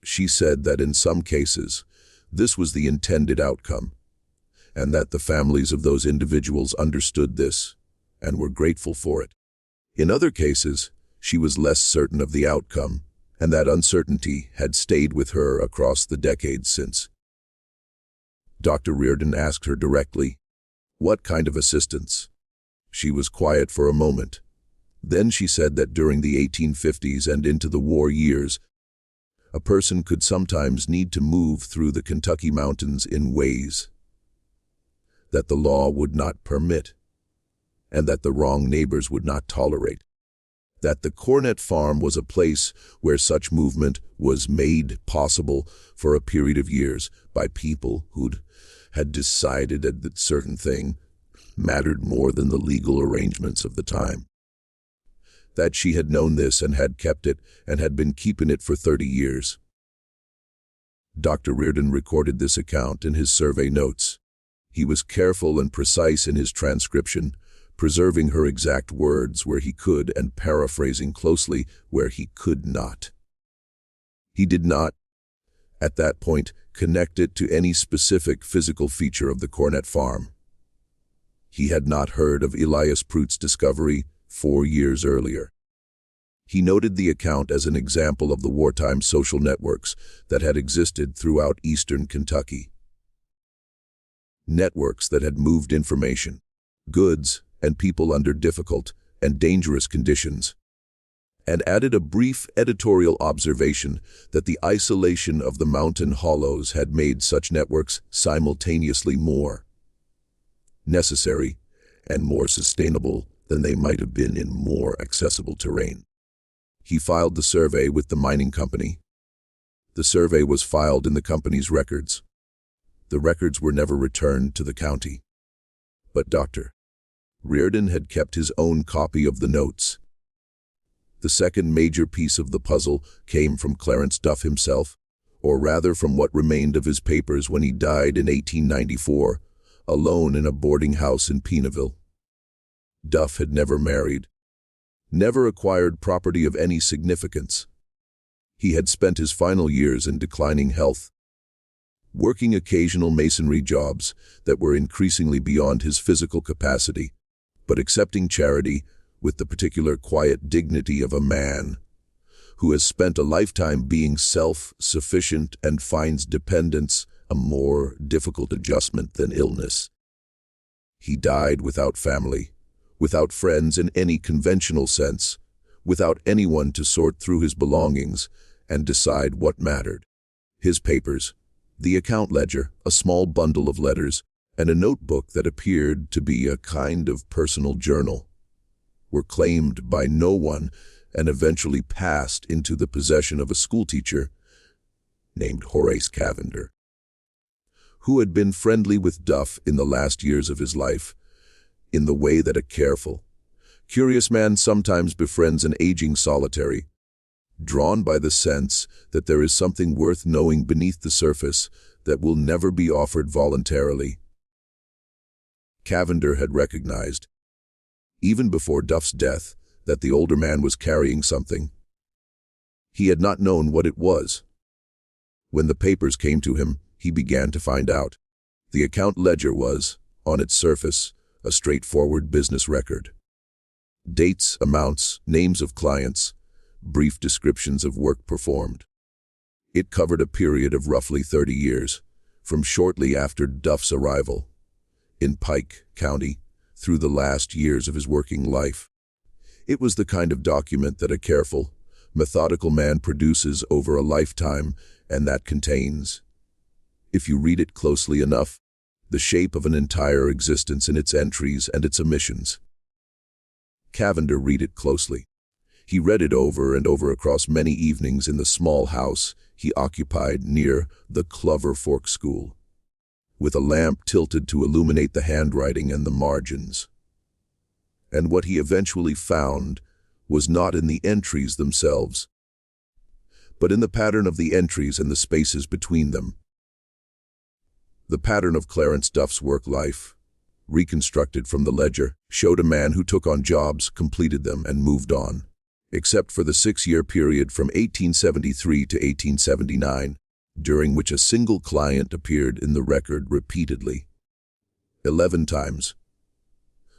She said that in some cases, this was the intended outcome, and that the families of those individuals understood this and were grateful for it. In other cases, she was less certain of the outcome, and that uncertainty had stayed with her across the decades since. Dr. Reardon asked her directly, what kind of assistance? She was quiet for a moment. Then she said that during the 1850s and into the war years, a person could sometimes need to move through the Kentucky mountains in ways that the law would not permit, and that the wrong neighbors would not tolerate. That the Cornet Farm was a place where such movement was made possible for a period of years by people who'd had decided that certain thing mattered more than the legal arrangements of the time. That she had known this and had kept it and had been keeping it for 30 years. Dr. Reardon recorded this account in his survey notes. He was careful and precise in his transcription, preserving her exact words where he could and paraphrasing closely where he could not. He did not, at that point, connect it to any specific physical feature of the Cornet Farm. He had not heard of Elias Pruitt's discovery 4 years earlier. He noted the account as an example of the wartime social networks that had existed throughout eastern Kentucky. Networks that had moved information, goods, and people under difficult and dangerous conditions, and added a brief editorial observation that the isolation of the mountain hollows had made such networks simultaneously more necessary and more sustainable than they might have been in more accessible terrain. He filed the survey with the mining company. The survey was filed in the company's records. The records were never returned to the county. But Dr. Reardon had kept his own copy of the notes. The second major piece of the puzzle came from Clarence Duff himself, or rather from what remained of his papers when he died in 1894, alone in a boarding house in Peenaville. Duff had never married, never acquired property of any significance. He had spent his final years in declining health, working occasional masonry jobs that were increasingly beyond his physical capacity, but accepting charity with the particular quiet dignity of a man who has spent a lifetime being self-sufficient and finds dependence a more difficult adjustment than illness. He died without family, without friends in any conventional sense, without anyone to sort through his belongings and decide what mattered. His papers, the account ledger, a small bundle of letters, and a notebook that appeared to be a kind of personal journal, were claimed by no one and eventually passed into the possession of a schoolteacher named Horace Cavender, who had been friendly with Duff in the last years of his life, in the way that a careful, curious man sometimes befriends an aging solitary, drawn by the sense that there is something worth knowing beneath the surface that will never be offered voluntarily. Cavender had recognized, even before Duff's death, that the older man was carrying something. He had not known what it was. When the papers came to him, he began to find out. The account ledger was, on its surface, a straightforward business record. Dates, amounts, names of clients, brief descriptions of work performed. It covered a period of roughly 30 years, from shortly after Duff's arrival in Pike County through the last years of his working life. It was the kind of document that a careful, methodical man produces over a lifetime, and that contains, if you read it closely enough, the shape of an entire existence in its entries and its omissions. Cavender read it closely. He read it over and over across many evenings in the small house he occupied near the Clover Fork School, with a lamp tilted to illuminate the handwriting and the margins. And what he eventually found was not in the entries themselves, but in the pattern of the entries and the spaces between them. The pattern of Clarence Duff's work life, reconstructed from the ledger, showed a man who took on jobs, completed them, and moved on, except for the 6-year period from 1873 to 1879, during which a single client appeared in the record repeatedly, 11 times,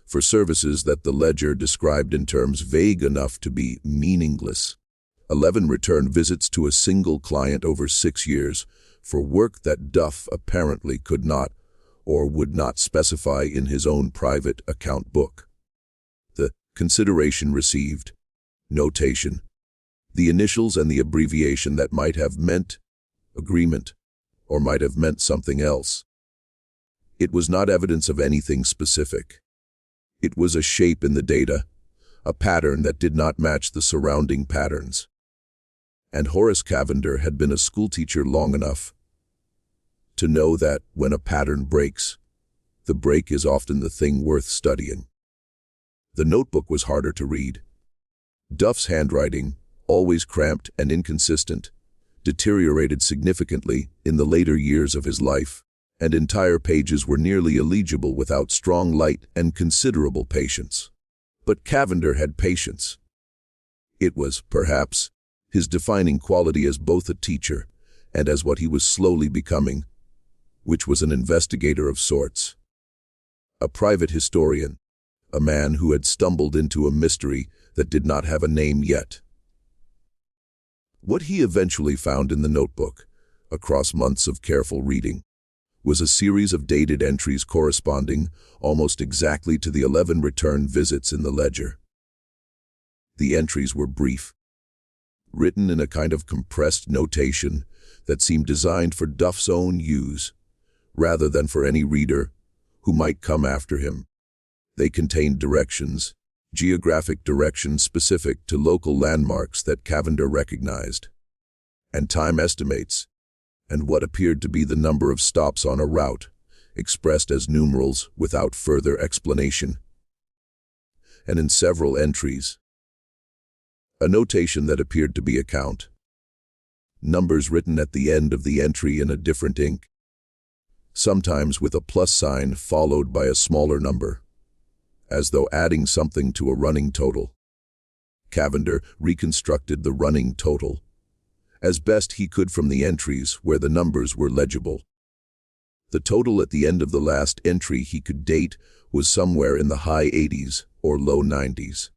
for services that the ledger described in terms vague enough to be meaningless. 11 return visits to a single client over 6 years for work that Duff apparently could not or would not specify in his own private account book. The consideration received, notation, the initials and the abbreviation that might have meant agreement, or might have meant something else. It was not evidence of anything specific. It was a shape in the data, a pattern that did not match the surrounding patterns. And Horace Cavender had been a schoolteacher long enough to know that when a pattern breaks, the break is often the thing worth studying. The notebook was harder to read. Duff's handwriting, always cramped and inconsistent, deteriorated significantly in the later years of his life, and entire pages were nearly illegible without strong light and considerable patience. But Cavender had patience. It was, perhaps, his defining quality as both a teacher and as what he was slowly becoming, which was an investigator of sorts. A private historian, a man who had stumbled into a mystery that did not have a name yet. What he eventually found in the notebook, across months of careful reading, was a series of dated entries corresponding almost exactly to the 11 return visits in the ledger. The entries were brief, written in a kind of compressed notation that seemed designed for Duff's own use, rather than for any reader who might come after him. They contained directions, geographic directions specific to local landmarks that Cavender recognized, and time estimates, and what appeared to be the number of stops on a route, expressed as numerals without further explanation. And in several entries, a notation that appeared to be a count, numbers written at the end of the entry in a different ink, sometimes with a plus sign followed by a smaller number, as though adding something to a running total. Cavender reconstructed the running total as best he could from the entries where the numbers were legible. The total at the end of the last entry he could date was somewhere in the high 80s or low 90s.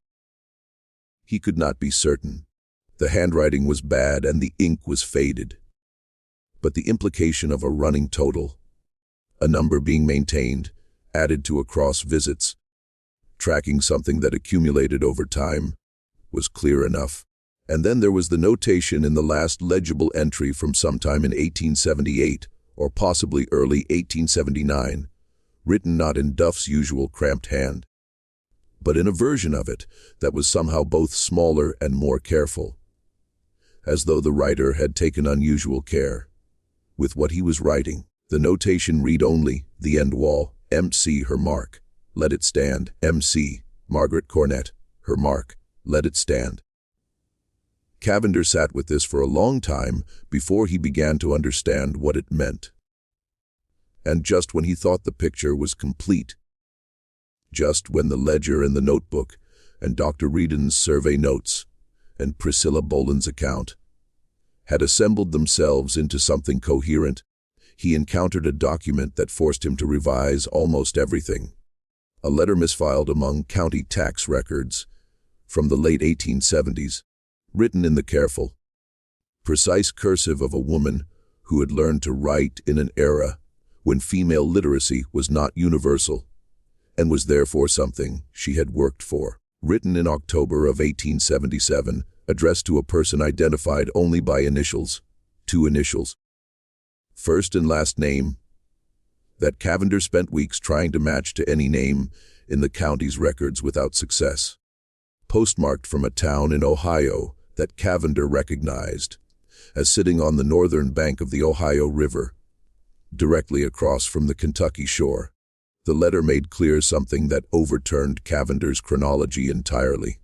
He could not be certain. The handwriting was bad and the ink was faded. But the implication of a running total, a number being maintained, added to across visits, tracking something that accumulated over time, was clear enough. And then there was the notation in the last legible entry from sometime in 1878, or possibly early 1879, written not in Duff's usual cramped hand, but in a version of it that was somehow both smaller and more careful, as though the writer had taken unusual care with what he was writing. The notation read only, the end wall, MC her mark, let it stand, MC, Margaret Cornett, her mark, let it stand. Cavender sat with this for a long time before he began to understand what it meant. And just when he thought the picture was complete, just when the ledger and the notebook and Dr. Reedon's survey notes and Priscilla Boland's account had assembled themselves into something coherent, he encountered a document that forced him to revise almost everything. A letter misfiled among county tax records from the late 1870s, written in the careful, precise cursive of a woman who had learned to write in an era when female literacy was not universal and was therefore something she had worked for. Written in October of 1877, addressed to a person identified only by initials, 2 initials, first and last name, that Cavender spent weeks trying to match to any name in the county's records without success. Postmarked from a town in Ohio that Cavender recognized as sitting on the northern bank of the Ohio River, directly across from the Kentucky shore. The letter made clear something that overturned Cavender's chronology entirely.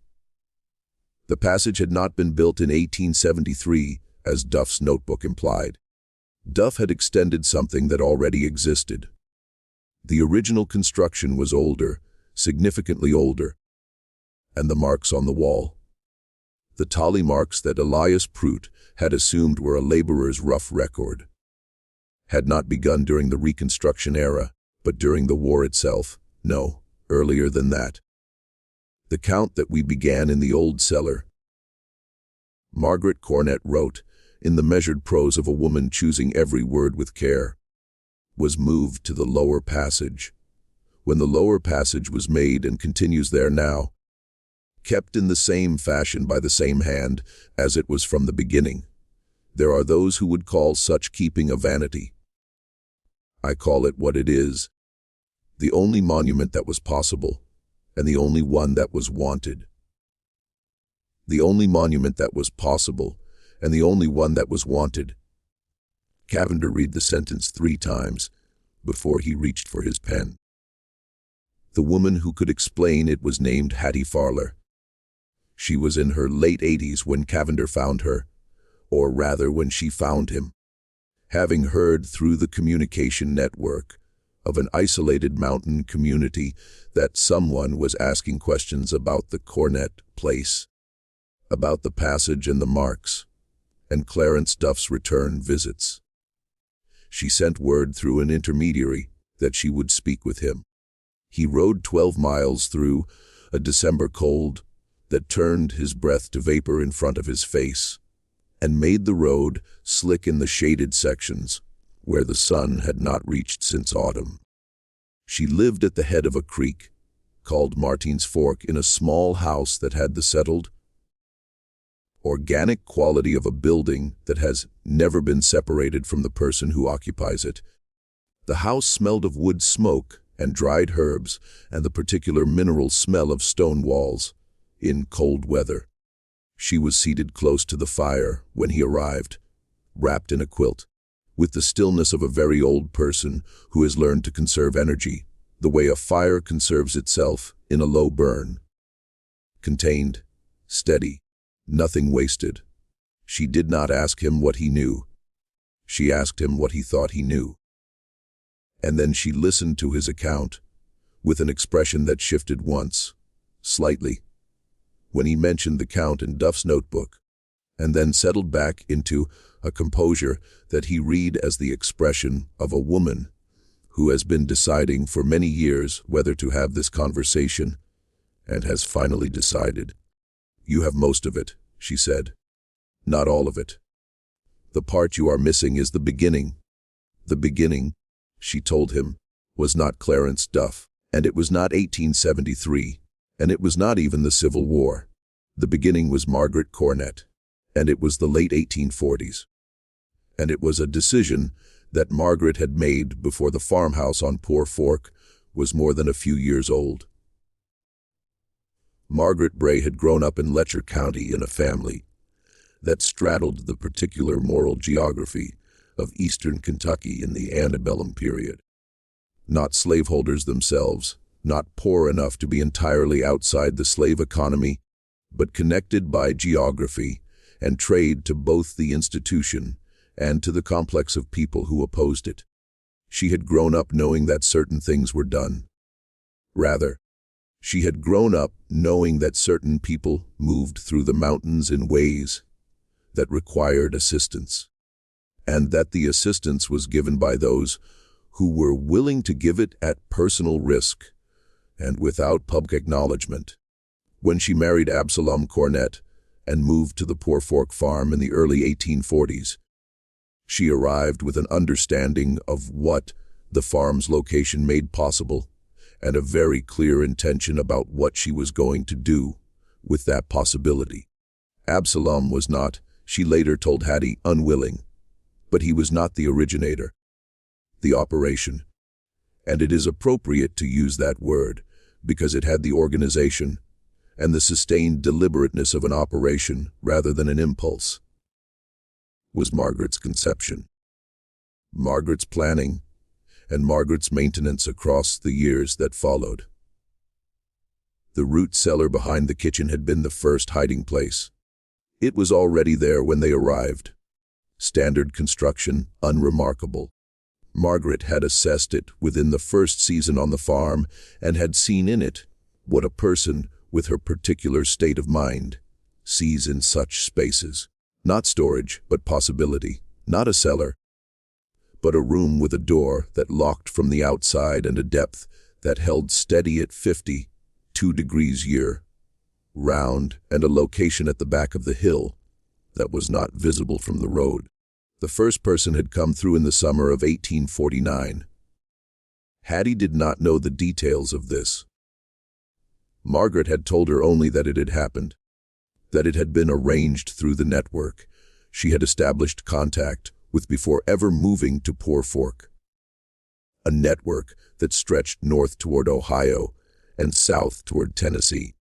The passage had not been built in 1873, as Duff's notebook implied. Duff had extended something that already existed. The original construction was older, significantly older, and the marks on the wall, the tally marks that Elias Prout had assumed were a laborer's rough record, had not begun during the Reconstruction era, but during the war itself, no, earlier than that. The count that we began in the old cellar, Margaret Cornett wrote, in the measured prose of a woman choosing every word with care, was moved to the lower passage. When the lower passage was made and continues there now, kept in the same fashion by the same hand as it was from the beginning, there are those who would call such keeping a vanity. I call it what it is, the only monument that was possible, and the only one that was wanted. The only monument that was possible, and the only one that was wanted. Cavender read the sentence 3 times before he reached for his pen. The woman who could explain it was named Hattie Farler. She was in her late 80s when Cavender found her, or rather when she found him. Having heard through the communication network of an isolated mountain community that someone was asking questions about the Cornett place, about the passage and the marks, and Clarence Duff's return visits. She sent word through an intermediary that she would speak with him. He rode 12 miles through a December cold that turned his breath to vapor in front of his face, and made the road slick in the shaded sections where the sun had not reached since autumn. She lived at the head of a creek called Martin's Fork in a small house that had the settled, organic quality of a building that has never been separated from the person who occupies it. The house smelled of wood smoke and dried herbs and the particular mineral smell of stone walls in cold weather. She was seated close to the fire when he arrived, wrapped in a quilt, with the stillness of a very old person who has learned to conserve energy, the way a fire conserves itself in a low burn. Contained, steady, nothing wasted. She did not ask him what he knew. She asked him what he thought he knew. And then she listened to his account, with an expression that shifted once, slightly, when he mentioned the count in Duff's notebook, and then settled back into a composure that he read as the expression of a woman who has been deciding for many years whether to have this conversation, and has finally decided. You have most of it, she said. Not all of it. The part you are missing is the beginning. The beginning, she told him, was not Clarence Duff, and it was not 1873, and it was not even the Civil War. The beginning was Margaret Cornett, and it was the late 1840s. And it was a decision that Margaret had made before the farmhouse on Poor Fork was more than a few years old. Margaret Bray had grown up in Letcher County in a family that straddled the particular moral geography of eastern Kentucky in the antebellum period. Not slaveholders themselves, not poor enough to be entirely outside the slave economy, but connected by geography and trade to both the institution and to the complex of people who opposed it. She had grown up knowing that certain things were done. Rather, she had grown up knowing that certain people moved through the mountains in ways that required assistance, and that the assistance was given by those who were willing to give it at personal risk and without public acknowledgement. When she married Absalom Cornett and moved to the Poor Fork farm in the early 1840s, she arrived with an understanding of what the farm's location made possible and a very clear intention about what she was going to do with that possibility. Absalom was not, she later told Hattie, unwilling, but he was not the originator, the operation. And it is appropriate to use that word because it had the organization and the sustained deliberateness of an operation rather than an impulse. Was Margaret's conception, Margaret's planning, and Margaret's maintenance across the years that followed. The root cellar behind the kitchen had been the first hiding place. It was already there when they arrived. Standard construction, unremarkable. Margaret had assessed it within the first season on the farm and had seen in it what a person with her particular state of mind sees in such spaces. Not storage, but possibility. Not a cellar, but a room with a door that locked from the outside and a depth that held steady at 52 degrees year, round, and a location at the back of the hill that was not visible from the road. The first person had come through in the summer of 1849. Hattie did not know the details of this. Margaret had told her only that it had happened, that it had been arranged through the network she had established contact with before ever moving to Poor Fork. A network that stretched north toward Ohio and south toward Tennessee,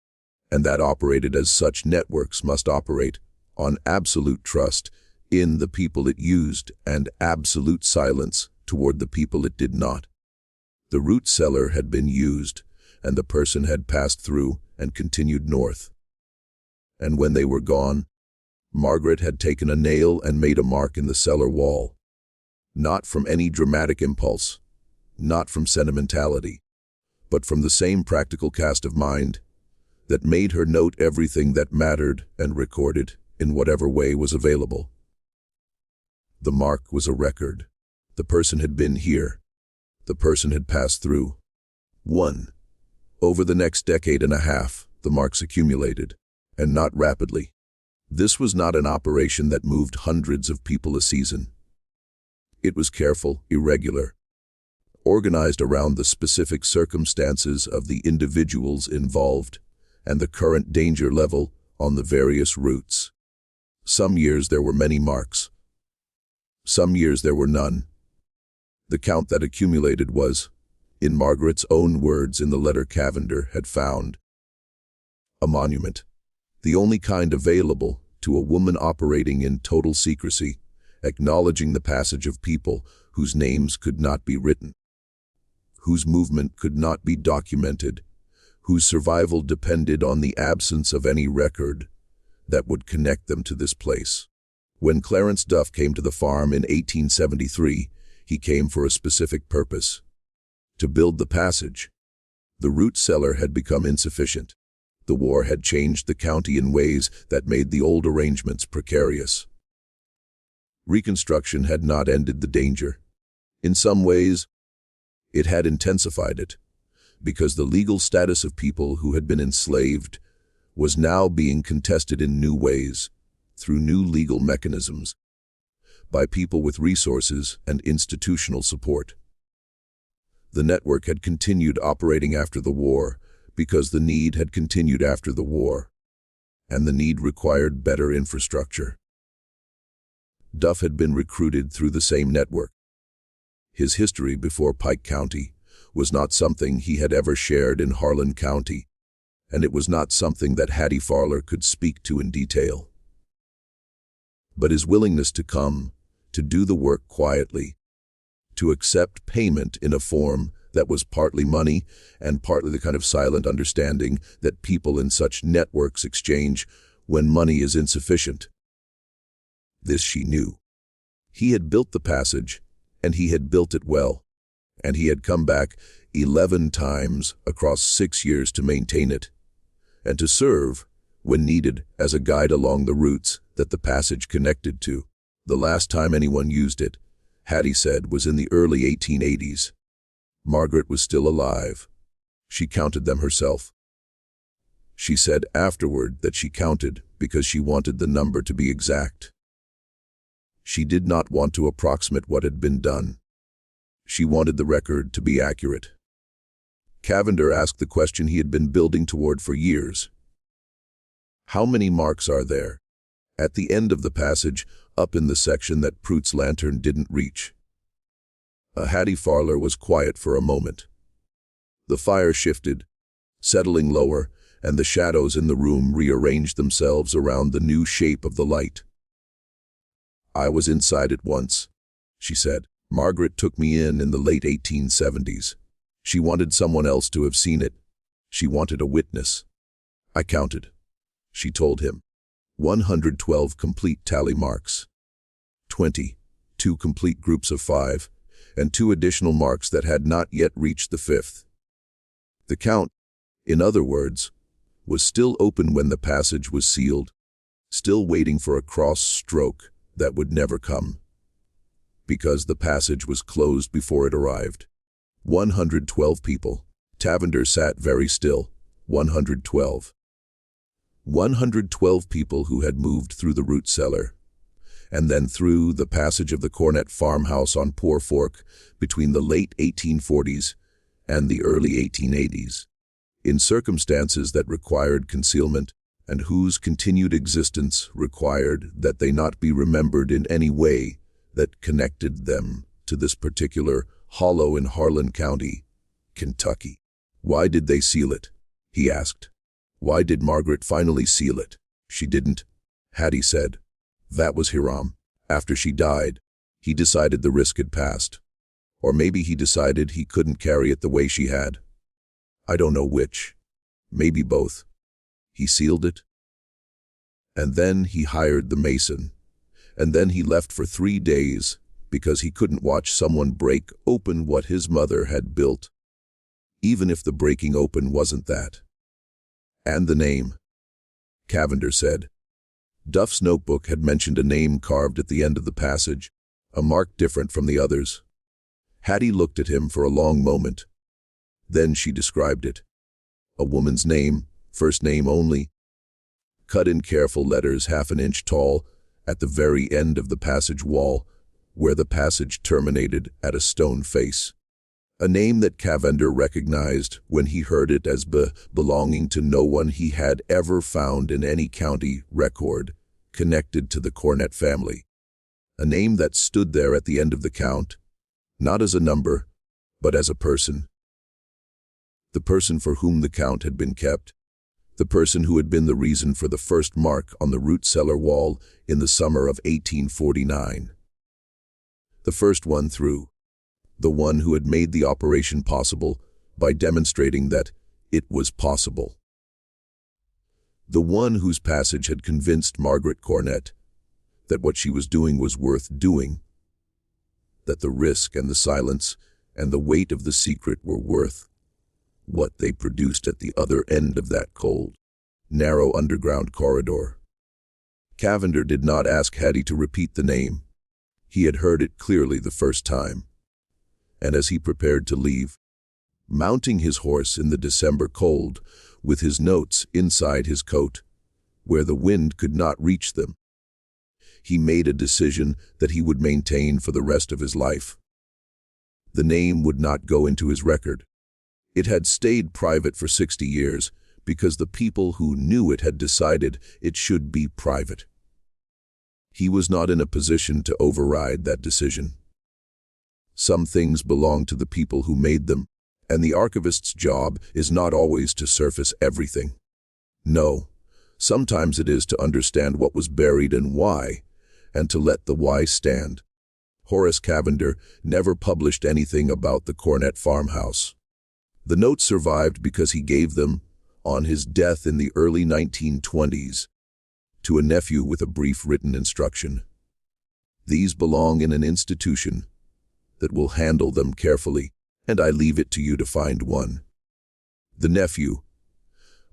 and that operated as such networks must operate, on absolute trust in the people it used and absolute silence toward the people it did not. The root cellar had been used, and the person had passed through and continued north. And when they were gone, Margaret had taken a nail and made a mark in the cellar wall. Not from any dramatic impulse, not from sentimentality, but from the same practical cast of mind that made her note everything that mattered and record it in whatever way was available. The mark was a record. The person had been here. The person had passed through. 1. Over the next decade and a half, the marks accumulated, and not rapidly. This was not an operation that moved hundreds of people a season. It was careful, irregular, organized around the specific circumstances of the individuals involved and the current danger level on the various routes. Some years there were many marks. Some years there were none. The count that accumulated was, in Margaret's own words in the letter Cavender had found, a monument, the only kind available to a woman operating in total secrecy, acknowledging the passage of people whose names could not be written, whose movement could not be documented, whose survival depended on the absence of any record that would connect them to this place. When Clarence Duff came to the farm in 1873, he came for a specific purpose: to build the passage. The root cellar had become insufficient. The war had changed the county in ways that made the old arrangements precarious. Reconstruction had not ended the danger. In some ways, it had intensified it, because the legal status of people who had been enslaved was now being contested in new ways, through new legal mechanisms, by people with resources and institutional support. The network had continued operating after the war because the need had continued after the war, and the need required better infrastructure. Duff had been recruited through the same network. His history before Pike County was not something he had ever shared in Harlan County, and it was not something that Hattie Farler could speak to in detail. But his willingness to come, to do the work quietly, to accept payment in a form that was partly money and partly the kind of silent understanding that people in such networks exchange when money is insufficient. This she knew. He had built the passage, and he had built it well, and he had come back 11 times across 6 years to maintain it, and to serve, when needed, as a guide along the routes that the passage connected to. The last time anyone used it, Hattie said, was in the early 1880s. Margaret was still alive. She counted them herself. She said afterward that she counted because she wanted the number to be exact. She did not want to approximate what had been done. She wanted the record to be accurate. Cavender asked the question he had been building toward for years. How many marks are there? At the end of the passage, up in the section that Pruett's lantern didn't reach. Hattie Farler was quiet for a moment. The fire shifted, settling lower, and the shadows in the room rearranged themselves around the new shape of the light. I was inside it once, she said. Margaret took me in the late 1870s. She wanted someone else to have seen it. She wanted a witness. I counted, she told him. 112 complete tally marks. 20, 2 complete groups of 5, and 2 additional marks that had not yet reached the 5th. The count, in other words, was still open when the passage was sealed, still waiting for a cross stroke that would never come, because the passage was closed before it arrived. 112 people. Cavender sat very still. 112. 112 people who had moved through the root cellar, and then through the passage of the Cornet farmhouse on Poor Fork between the late 1840s and the early 1880s, in circumstances that required concealment and whose continued existence required that they not be remembered in any way that connected them to this particular hollow in Harlan County, Kentucky. Why did they seal it? He asked. Why did Margaret finally seal it? She didn't, Hattie said. That was Hiram. After she died, he decided the risk had passed. Or maybe he decided he couldn't carry it the way she had. I don't know which. Maybe both. He sealed it. And then he hired the mason. And then he left for 3 days because he couldn't watch someone break open what his mother had built, even if the breaking open wasn't that. And the name, Cavender said. Duff's notebook had mentioned a name carved at the end of the passage, a mark different from the others. Hattie looked at him for a long moment. Then she described it. A woman's name, first name only, cut in careful letters 1/2 inch tall at the very end of the passage wall, where the passage terminated at a stone face. A name that Cavender recognized when he heard it as belonging to no one he had ever found in any county record connected to the Cornet family. A name that stood there at the end of the count, not as a number, but as a person. The person for whom the count had been kept. The person who had been the reason for the first mark on the root cellar wall in the summer of 1849. The first one through. The one who had made the operation possible by demonstrating that it was possible. The one whose passage had convinced Margaret Cornet that what she was doing was worth doing, that the risk and the silence and the weight of the secret were worth what they produced at the other end of that cold, narrow underground corridor. Cavender did not ask Hattie to repeat the name. He had heard it clearly the first time. And as he prepared to leave, mounting his horse in the December cold, with his notes inside his coat, where the wind could not reach them, he made a decision that he would maintain for the rest of his life. The name would not go into his record. It had stayed private for 60 years because the people who knew it had decided it should be private. He was not in a position to override that decision. Some things belong to the people who made them, and the archivist's job is not always to surface everything. No, sometimes it is to understand what was buried and why, and to let the why stand. Horace Cavender, never published anything about the Cornet farmhouse. The notes survived because he gave them, on his death in the early 1920s, to a nephew with a brief written instruction. These belong in an institution that will handle them carefully, and I leave it to you to find one. The nephew,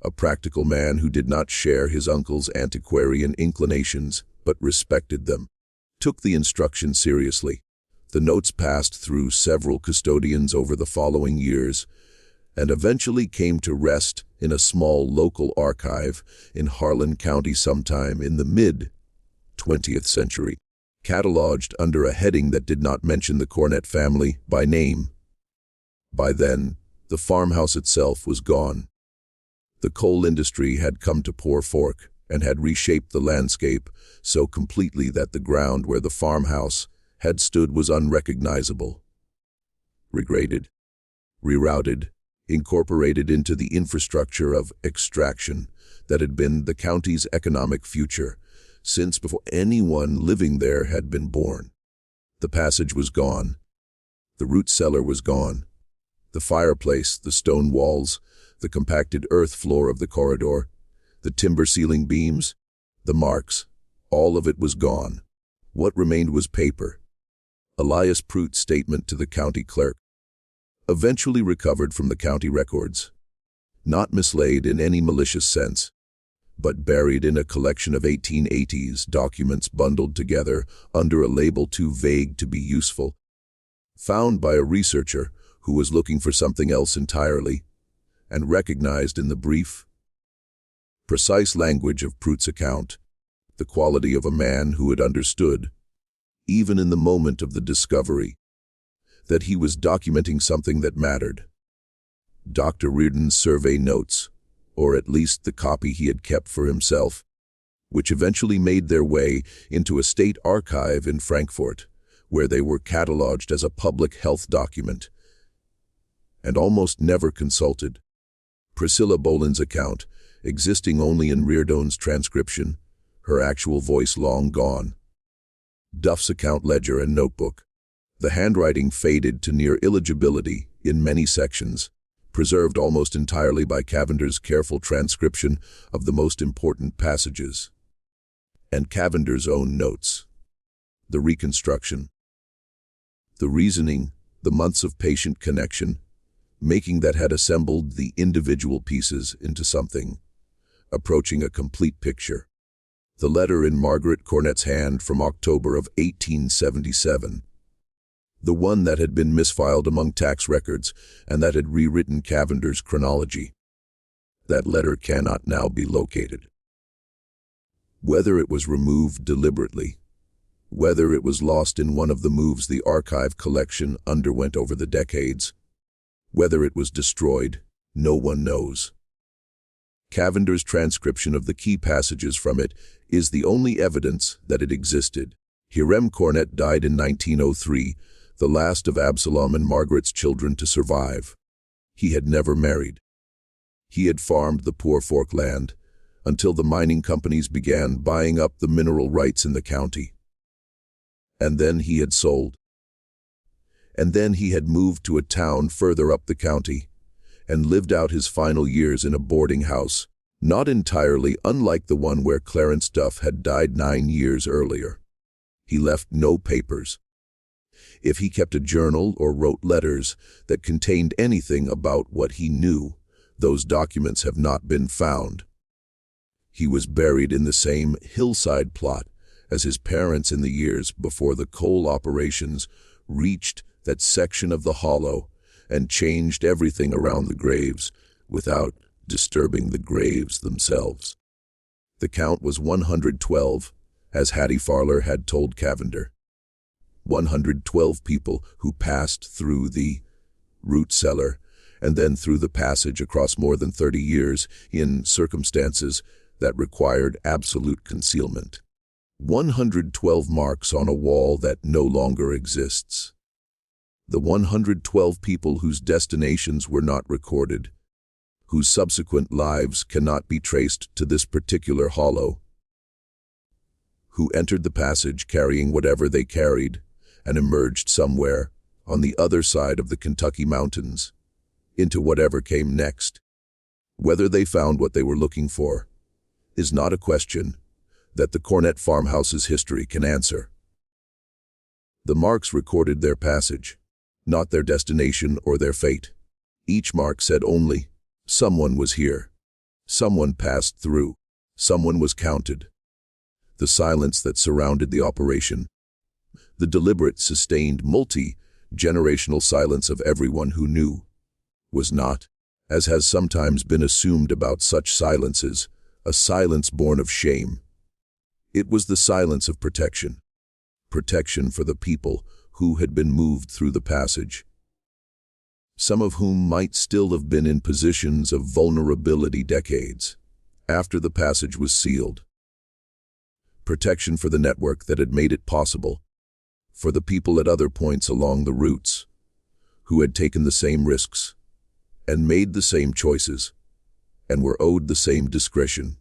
a practical man who did not share his uncle's antiquarian inclinations, but respected them, took the instruction seriously. The notes passed through several custodians over the following years, and eventually came to rest in a small local archive in Harlan County sometime in the mid-20th century, cataloged under a heading that did not mention the Cornet family by name. By then, the farmhouse itself was gone. The coal industry had come to Poor Fork and had reshaped the landscape so completely that the ground where the farmhouse had stood was unrecognizable. Regraded, rerouted, incorporated into the infrastructure of extraction that had been the county's economic future since before anyone living there had been born. The passage was gone. The root cellar was gone. The fireplace, the stone walls, the compacted earth floor of the corridor, the timber ceiling beams, the marks, all of it was gone. What remained was paper. Elias Pruitt's statement to the county clerk, eventually recovered from the county records, not mislaid in any malicious sense, but buried in a collection of 1880s documents bundled together under a label too vague to be useful, found by a researcher who was looking for something else entirely, and recognized in the brief, precise language of Pruitt's account, the quality of a man who had understood, even in the moment of the discovery, that he was documenting something that mattered. Dr. Reardon's survey notes, or at least the copy he had kept for himself, which eventually made their way into a state archive in Frankfort, where they were cataloged as a public health document, and almost never consulted. Priscilla Boland's account, existing only in Reardon's transcription, her actual voice long gone. Duff's account ledger and notebook, the handwriting faded to near illegibility in many sections, preserved almost entirely by Cavender's careful transcription of the most important passages. And Cavender's own notes. The reconstruction. The reasoning, the months of patient connection, making that had assembled the individual pieces into something, approaching a complete picture. The letter in Margaret Cornet's hand from October of 1877. The one that had been misfiled among tax records and that had rewritten Cavender's chronology. That letter cannot now be located. Whether it was removed deliberately, whether it was lost in one of the moves the archive collection underwent over the decades, whether it was destroyed, no one knows. Cavender's transcription of the key passages from it is the only evidence that it existed. Hiram Cornet died in 1903, the last of Absalom and Margaret's children to survive. He had never married. He had farmed the Poor Fork land until the mining companies began buying up the mineral rights in the county. And then he had sold. And then he had moved to a town further up the county and lived out his final years in a boarding house, not entirely unlike the one where Clarence Duff had died 9 years earlier. He left no papers. If he kept a journal or wrote letters that contained anything about what he knew, those documents have not been found. He was buried in the same hillside plot as his parents in the years before the coal operations reached that section of the hollow and changed everything around the graves without disturbing the graves themselves. The count was 112, as Hattie Farler had told Cavender. 112 people who passed through the root cellar and then through the passage across more than 30 years in circumstances that required absolute concealment. 112 marks on a wall that no longer exists. The 112 people whose destinations were not recorded, whose subsequent lives cannot be traced to this particular hollow, who entered the passage carrying whatever they carried, and emerged somewhere on the other side of the Kentucky mountains into whatever came next. Whether they found what they were looking for is not a question that the Cornett farmhouse's history can answer. The marks recorded their passage, not their destination or their fate. Each mark said only, someone was here. Someone passed through. Someone was counted. The silence that surrounded the operation, the deliberate, sustained, multi-generational silence of everyone who knew, was not, as has sometimes been assumed about such silences, a silence born of shame. It was the silence of protection. Protection for the people who had been moved through the passage, some of whom might still have been in positions of vulnerability decades after the passage was sealed. Protection for the network that had made it possible, for the people at other points along the routes who had taken the same risks and made the same choices and were owed the same discretion.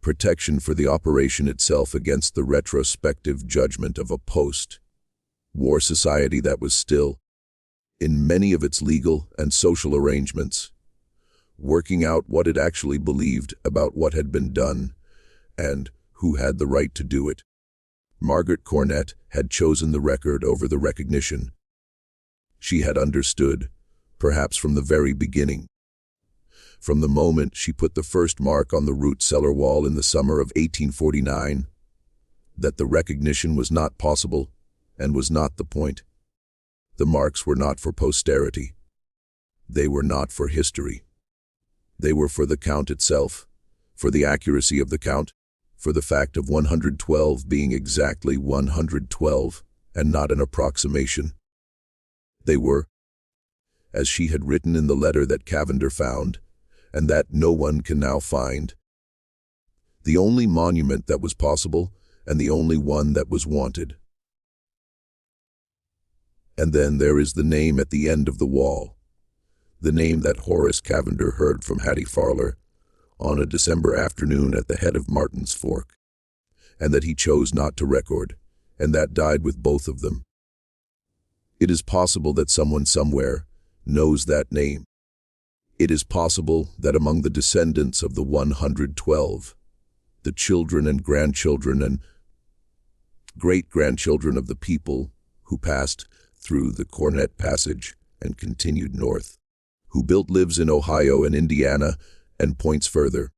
Protection for the operation itself against the retrospective judgment of a post-war society that was still, in many of its legal and social arrangements, working out what it actually believed about what had been done and who had the right to do it. Margaret Cornett had chosen the record over the recognition. She had understood, perhaps from the very beginning, from the moment she put the first mark on the root cellar wall in the summer of 1849, that the recognition was not possible and was not the point. The marks were not for posterity. They were not for history. They were for the count itself, for the accuracy of the count, for the fact of 112 being exactly 112 and not an approximation. They were, as she had written in the letter that Cavender found, and that no one can now find, the only monument that was possible and the only one that was wanted. And then there is the name at the end of the wall, the name that Horace Cavender heard from Hattie Farler on a December afternoon at the head of Martin's Fork, and that he chose not to record, and that died with both of them. It is possible that someone somewhere knows that name. It is possible that among the descendants of the 112, the children and grandchildren and great-grandchildren of the people who passed through the Cornett Passage and continued north, who built lives in Ohio and Indiana and points further,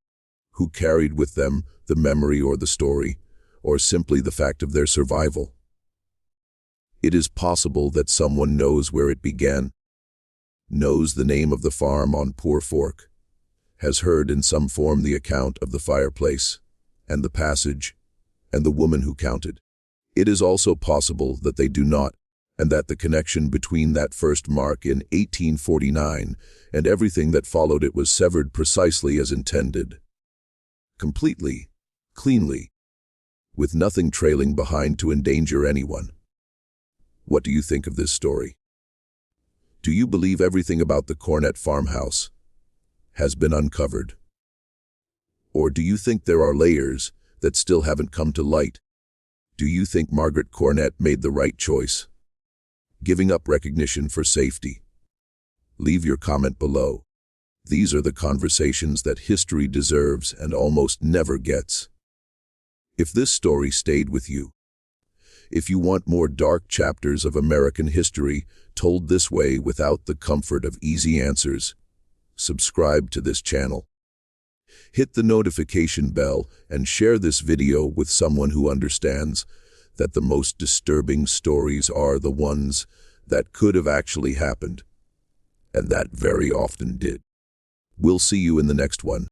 who carried with them the memory or the story, or simply the fact of their survival. It is possible that someone knows where it began, knows the name of the farm on Poor Fork, has heard in some form the account of the fireplace and the passage and the woman who counted. It is also possible that they do not, and that the connection between that first mark in 1849 and everything that followed it was severed precisely as intended. Completely, cleanly, with nothing trailing behind to endanger anyone. What do you think of this story? Do you believe everything about the Cornett farmhouse has been uncovered? Or do you think there are layers that still haven't come to light? Do you think Margaret Cornett made the right choice, giving up recognition for safety? Leave your comment below. These are the conversations that history deserves and almost never gets. If this story stayed with you, if you want more dark chapters of American history told this way without the comfort of easy answers, subscribe to this channel. Hit the notification bell and share this video with someone who understands that the most disturbing stories are the ones that could have actually happened, and that very often did. We'll see you in the next one.